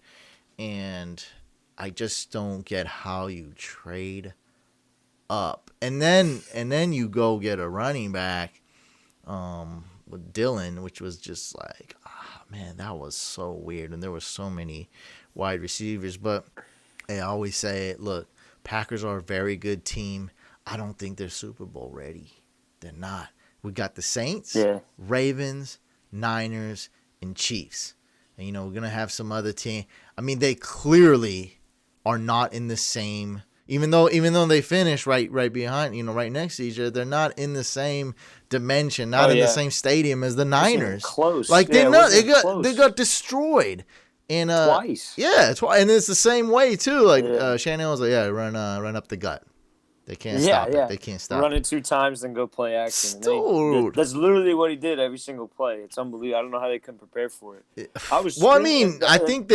S1: and I just don't get how you trade up, and then you go get a running back, with Dylan, which was just like, man, that was so weird, and there were so many wide receivers, but I always say it. Look, Packers are a very good team. I don't think they're Super Bowl ready. They're not. We got the Saints, Ravens, Niners, and Chiefs. And, we're going to have some other team. I mean, they clearly are not in the same, even though they finish right behind, right next to each other, they're not in the same dimension, not in the same stadium as the Niners.
S2: Close.
S1: Like they got destroyed. And
S2: twice.
S1: Yeah, twice. And it's the same way too. Like Shannon was like, run up the gut. They can't stop it. They can't stop
S2: Run it 2 times, then go play action.
S1: Dude.
S2: That's literally what he did every single play. It's unbelievable. I don't know how they couldn't prepare for it.
S1: I think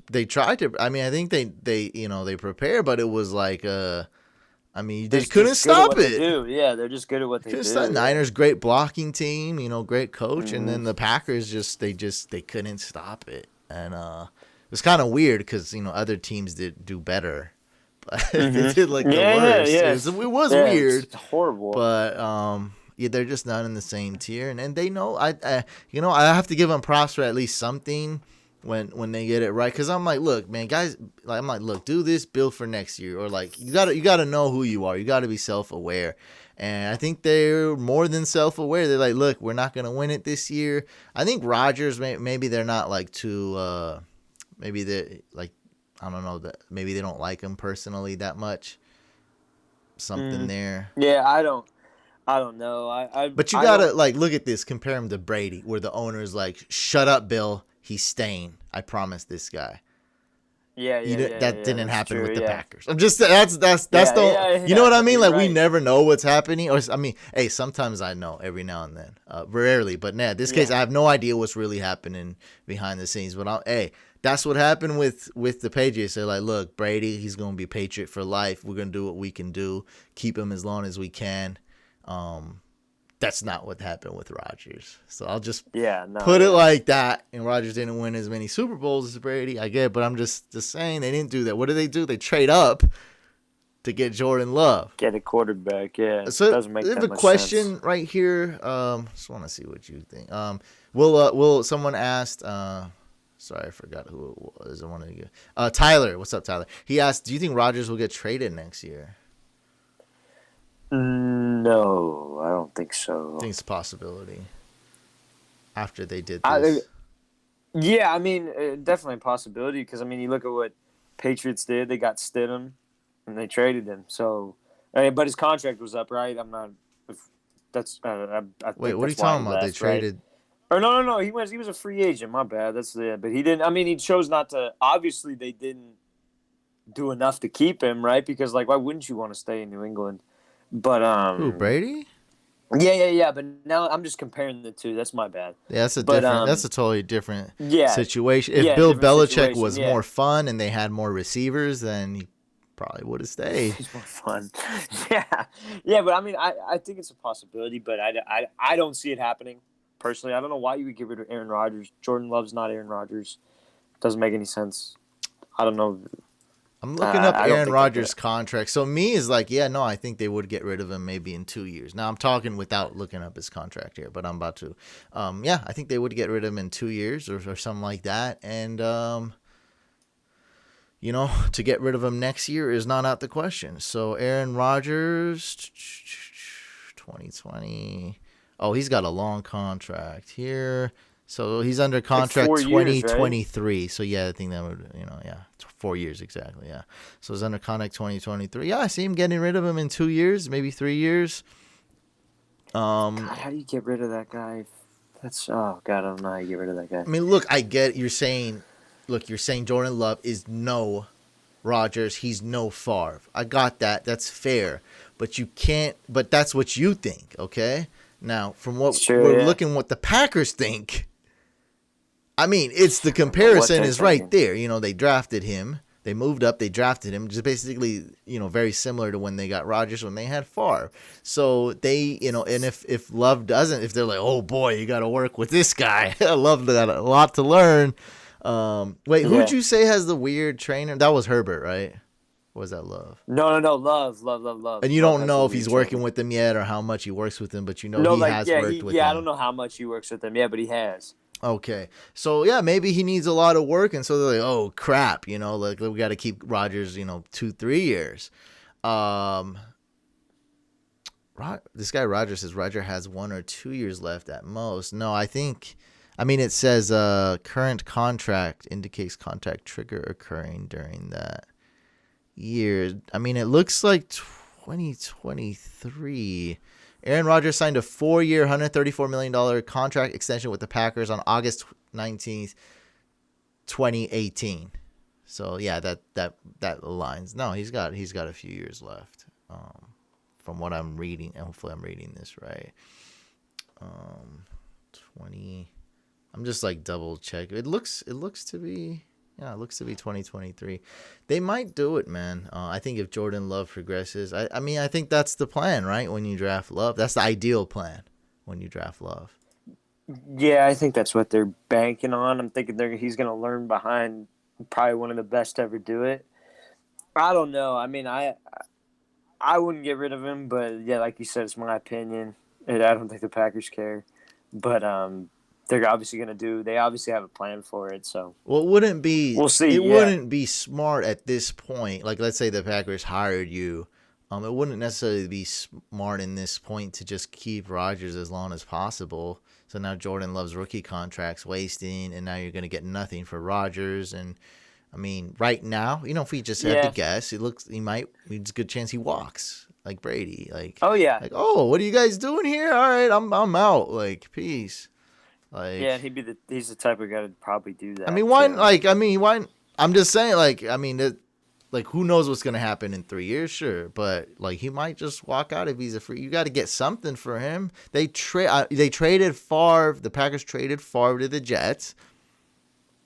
S1: they tried to. I mean, I think they prepare, but it was like they couldn't stop it.
S2: Yeah, they're just good at what they do.
S1: Niners, great blocking team, great coach, and then the Packers they couldn't stop it, and it was kind of weird because other teams did do better. They did like the worst.
S2: Yeah.
S1: It was weird.
S2: It's horrible.
S1: But they're just not in the same tier, and they know. I have to give them props for at least something when they get it right. Because I'm like, look, man, guys. Like, I'm like, look, do this, build for next year, or like you gotta know who you are. You gotta be self-aware. And I think they're more than self-aware. They're like, look, we're not gonna win it this year. I think Rodgers maybe they're not like too. Maybe they're like. I don't know that maybe they don't like him personally that much. Something there.
S2: Yeah, I don't know.
S1: But you gotta look at this. Compare him to Brady, where the owner's like, "Shut up, Bill. He's staying. I promise this guy." That didn't happen with the Packers. I'm just that's you know what I mean? Like we never know what's happening. Or hey, sometimes I know every now and then, rarely. But in this case, I have no idea what's really happening behind the scenes. But that's what happened with the Patriots. They're like, look, Brady, he's going to be a Patriot for life. We're going to do what we can do. Keep him as long as we can. That's not what happened with Rodgers. So I'll just put it like that. And Rodgers didn't win as many Super Bowls as Brady. I get it, but I'm just saying they didn't do that. What do? They trade up to get Jordan Love.
S2: Get a quarterback,
S1: So
S2: it doesn't make that much sense.
S1: I have a question right here. Just want to see what you think. Will someone asked... sorry, I forgot who it was. I wanted to get Tyler. What's up, Tyler? He asked, "Do you think Rodgers will get traded next year?"
S2: No, I don't think so.
S1: I think it's a possibility. After they did this,
S2: I mean, definitely a possibility because you look at what Patriots did. They got Stidham, and they traded him. So, but his contract was up, right? I'm not. That's.
S1: Wait, what are you talking about? They traded.
S2: Right? Or no. He was a free agent. My bad. That's it. But he didn't. He chose not to. Obviously, they didn't do enough to keep him, right? Because why wouldn't you want to stay in New England? But
S1: who, Brady?
S2: Yeah. But now I'm just comparing the two. That's my bad.
S1: Yeah, that's a totally different situation. If Bill Belichick was more fun and they had more receivers, then he probably would have stayed.
S2: He's more fun. Yeah. But I think it's a possibility, but I don't see it happening. Personally, I don't know why you would get rid of Aaron Rodgers. Jordan Love's not Aaron Rodgers. Doesn't make any sense. I don't know.
S1: I'm looking up Aaron Rodgers' contract. So me is like, I think they would get rid of him maybe in 2 years. Now I'm talking without looking up his contract here, but I'm about to. I think they would get rid of him in 2 years or something like that. And, to get rid of him next year is not out the question. So Aaron Rodgers, 2020. Oh, he's got a long contract here. So he's under contract 2023. Right? So I think that would, 4 years exactly. Yeah. So he's under contract 2023. Yeah, I see him getting rid of him in 2 years, maybe 3 years.
S2: God, how do you get rid of that guy? God, I don't know how you get rid of that guy.
S1: Look, I get you're saying Jordan Love is no Rodgers. He's no Favre. I got that. That's fair. But you can't. But that's what you think. Okay. Now, from what we're looking, what the Packers think, it's the comparison is right there. They drafted him. They moved up. They drafted him, just basically, very similar to when they got Rodgers when they had Favre. So they, and if Love doesn't, if they're like, oh boy, you got to work with this guy. Love got a lot to learn. Wait, who'd you say has the weird trainer? That was Herbert, right? Or was that Love?
S2: No. Love.
S1: And you
S2: Love
S1: don't know if he's working with them yet or how much he works with them, but he has worked with them.
S2: Yeah, I don't know how much he works with them. Yeah, but he has.
S1: Okay. So, yeah, maybe he needs a lot of work. And so they're like, oh, crap. Like we got to keep Rodgers, 2-3 years. This guy Rodgers says Rodgers has 1 or 2 years left at most. No, it says current contract indicates contract trigger occurring during that year. It looks like 2023. Aaron Rodgers signed a 4-year, $134 million contract extension with the Packers on August 19th, 2018. So yeah, that aligns. No, he's got a few years left. From what I'm reading, hopefully I'm reading this right. 20. I'm just like double check. It looks to be 2023. They might do it, man. I think if Jordan Love progresses, I think that's the plan, right? When you draft Love, that's the ideal plan when you draft Love.
S2: Yeah, I think that's what they're banking on. I'm thinking he's going to learn behind probably one of the best to ever do it. I don't know. I wouldn't get rid of him, but yeah, like you said, it's my opinion. And I don't think the Packers care, but they're obviously going to do. They obviously have a plan for it. So
S1: well, it wouldn't be.
S2: We'll see.
S1: It wouldn't be smart at this point. Like, let's say the Packers hired you. It wouldn't necessarily be smart in this point to just keep Rodgers as long as possible. So now Jordan Love's rookie contract's wasting, and now you're going to get nothing for Rodgers. And right now, if we just had to guess, it's a good chance he walks like Brady. Like,
S2: oh yeah,
S1: like, oh, what are you guys doing here? All right, I'm out. Like, peace. Like,
S2: yeah, he's the type of guy to probably do that.
S1: Why? I'm just saying, who knows what's gonna happen in 3 years? Sure, but he might just walk out if he's a free. You got to get something for him. They traded Favre. The Packers traded Favre to the Jets,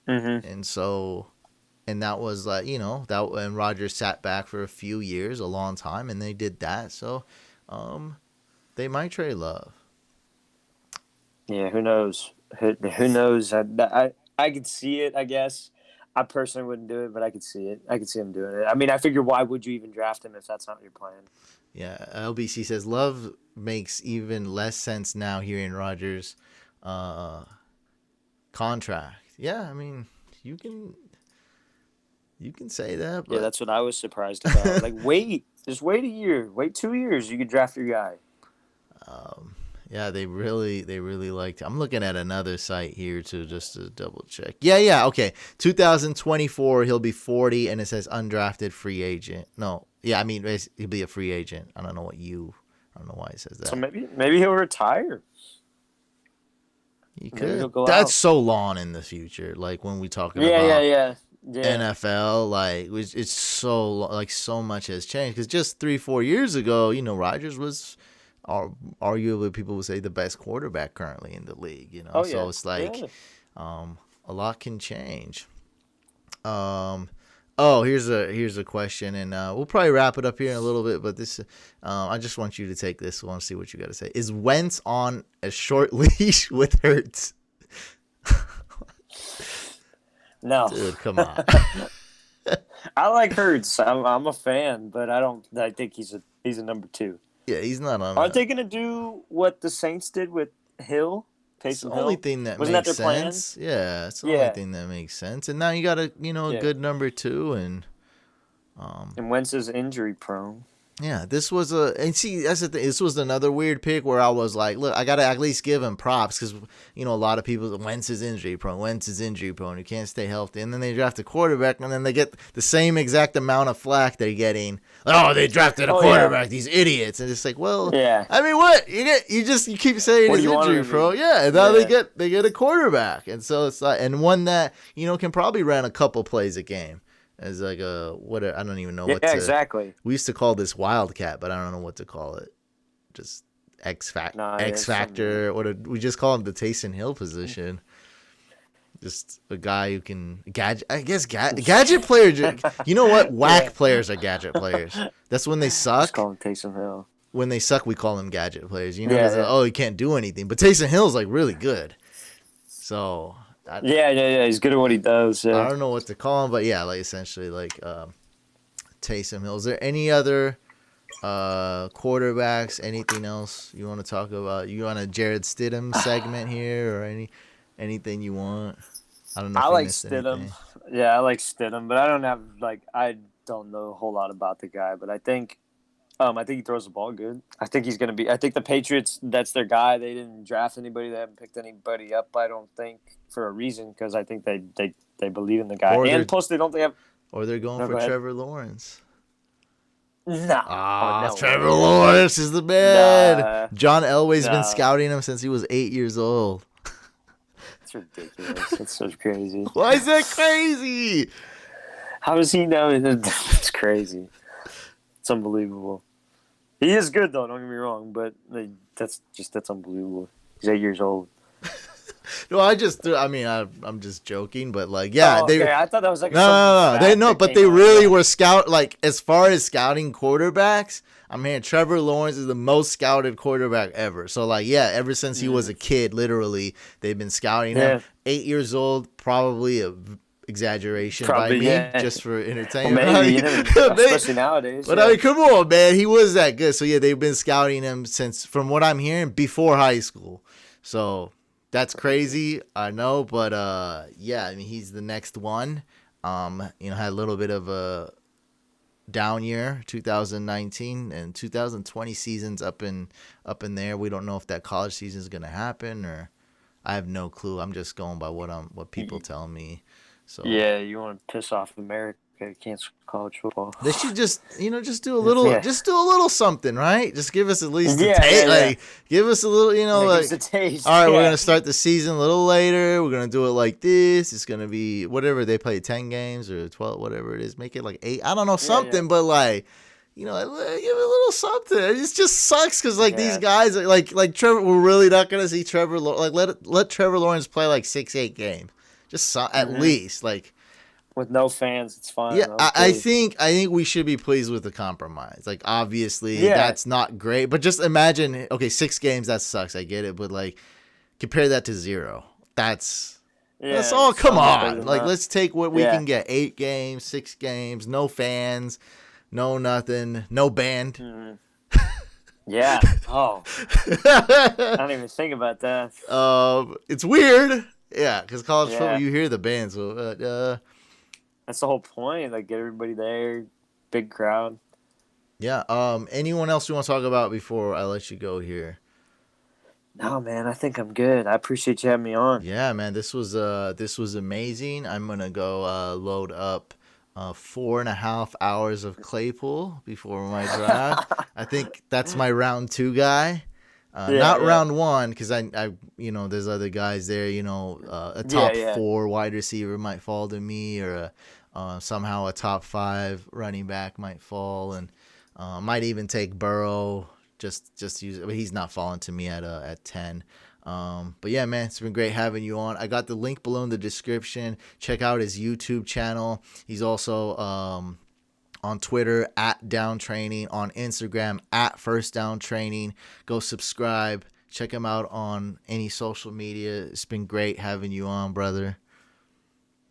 S1: and so, and that was and Rodgers sat back for a few years, a long time, and they did that. So, they might trade Love.
S2: Yeah, who knows? Who knows? I could see it, I guess. I personally wouldn't do it, but I could see it. I could see him doing it. I figure why would you even draft him if that's not your plan?
S1: Yeah, LBC says Love makes even less sense now hearing Rodgers' contract. Yeah, you can say that. But...
S2: yeah, that's what I was surprised about. Just wait a year, wait 2 years, you could draft your guy.
S1: Yeah, they really liked. I'm looking at another site here too, just to double check. Yeah, okay. 2024, he'll be 40, and it says undrafted free agent. No, yeah, he'll be a free agent. I don't know why it says that.
S2: So maybe he'll retire.
S1: He could. That's so long in the future. Like when we talking about NFL, it's so much has changed. Because just 3-4 years ago, Rodgers was. Arguably, people would say the best quarterback currently in the league. So it's a lot can change. Here's a question, and we'll probably wrap it up here in a little bit. But this, I just want you to take this one, see what you got to say. Is Wentz on a short leash with Hurts?
S2: No,
S1: dude, come on.
S2: I like Hurts. I'm a fan, but I think he's a number 2.
S1: Yeah, he's not on.
S2: Are they going to do what the Saints did with Hill?
S1: It's the only thing that
S2: Wasn't
S1: makes
S2: that their
S1: sense. Plan? Yeah, it's the only thing that makes sense. And now you got a good number 2, and
S2: Wentz is injury prone.
S1: Yeah, this was that's the thing. This was another weird pick where I was like, look, I gotta at least give him props because a lot of people Wentz is injury prone. You can't stay healthy, and then they draft a quarterback, and then they get the same exact amount of flack they're getting. Oh, they drafted a quarterback, these idiots, and it's like, well,
S2: yeah.
S1: What you keep saying he's injury prone, yeah. And now they get a quarterback, and so it's like, and one that can probably run a couple plays a game. As like I don't even know what to...
S2: exactly.
S1: We used to call this Wildcat, but I don't know what to call it. Just X Factor. We just call him the Taysom Hill position. Just a guy who can gadget. I guess gadget player. You know what? Whack players are gadget players. That's when they suck.
S2: Just call him Taysom Hill.
S1: When they suck, we call them gadget players. You know,
S2: Yeah,
S1: because
S2: yeah.
S1: oh, he can't do anything. But Taysom Hill's like really good. So
S2: Yeah. He's good at what he does.
S1: I
S2: Yeah.
S1: don't know what to call him, but yeah, like essentially like Taysom Hill. Is there any other quarterbacks? Anything else you want to talk about? You want a Jared Stidham segment here, or anything you want? I don't know. If
S2: I
S1: we
S2: like
S1: missed
S2: Stidham.
S1: anything.
S2: Yeah, I like Stidham, but I don't know a whole lot about the guy, but I think he throws the ball good. I think he's gonna be. I think the Patriots, that's their guy. They didn't draft anybody. They haven't picked anybody up. I don't think for a reason, because I think they believe in the guy, and plus they don't have.
S1: Or they're going for Trevor Lawrence.
S2: No.
S1: No Trevor Lawrence is the man.
S2: Nah.
S1: John Elway's been scouting him since he was 8 years old.
S2: That's ridiculous. That's so crazy.
S1: Why is that crazy?
S2: How does he know? It's crazy. It's unbelievable. He is good though. Don't get me wrong, but that's unbelievable. He's 8 years old.
S1: No, I'm just joking, but like, yeah,
S2: I thought that was like
S1: no, but they really were as far as scouting quarterbacks. I'm hearing Trevor Lawrence is the most scouted quarterback ever. So like, yeah, ever since he was a kid, literally, they've been scouting him. 8 years old, probably a exaggeration by me, just for entertainment.
S2: Well, maybe, especially nowadays.
S1: But I mean, come on, man, he was that good. So yeah, they've been scouting him since, from what I'm hearing, before high school. So that's crazy, I know, but yeah, I mean, he's the next one. Had a little bit of a down year, 2019 and 2020 seasons up in there. We don't know if that college season is gonna happen, or I have no clue. I'm just going by what people tell me. So
S2: yeah, you want to piss off America, cancel college football.
S1: They should just do a little something, right? Just give us at least a taste. Like, give us a little, like,
S2: a taste.
S1: All right, we're gonna start the season a little later. We're gonna do it like this. It's gonna be whatever they play, 10 games or 12, whatever it is. Make it like 8. I don't know, something, but like, give it a little something. It just sucks because like these guys are like Trevor. We're really not gonna see Trevor. Like let Trevor Lawrence play like 6-8 games, just at least like.
S2: With no fans, it's fine.
S1: Yeah, I think we should be pleased with the compromise. Like, obviously, that's not great, but just imagine. Okay, 6 games, that sucks. I get it, but like, compare that to 0. That's all. Come on, like, let's take what we can get. 8 games, 6 games, no fans, no nothing, no band.
S2: Mm-hmm. Yeah. Oh, I don't even think about that.
S1: It's weird. Yeah, because college football, you hear the band, so
S2: that's the whole point. Like, get everybody there, big crowd.
S1: Yeah. Anyone else you want to talk about before I let you go here?
S2: No, man. I think I'm good. I appreciate you having me on.
S1: Yeah, man. This was amazing. I'm gonna go load up 4.5 hours of Claypool before my draft. I think that's my round 2 guy. Not round 1, because I there's other guys there. A top 4 wide receiver might fall to me, or somehow a top 5 running back might fall, and might even take Burrow. Just use it, but he's not falling to me at 10. But yeah, man, it's been great having you on. I got the link below in the description. Check out his YouTube channel. He's also on Twitter @downtraining, on Instagram @firstdowntraining. Go subscribe. Check him out on any social media. It's been great having you on, brother.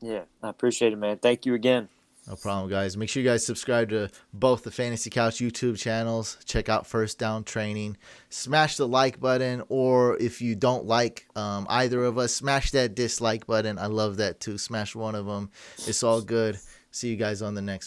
S2: Yeah, I appreciate it, man. Thank you again.
S1: No problem, guys. Make sure you guys subscribe to both the Fantasy Couch YouTube channels. Check out First Down Training. Smash the like button, or if you don't like either of us, smash that dislike button. I love that too. Smash one of them. It's all good. See you guys on the next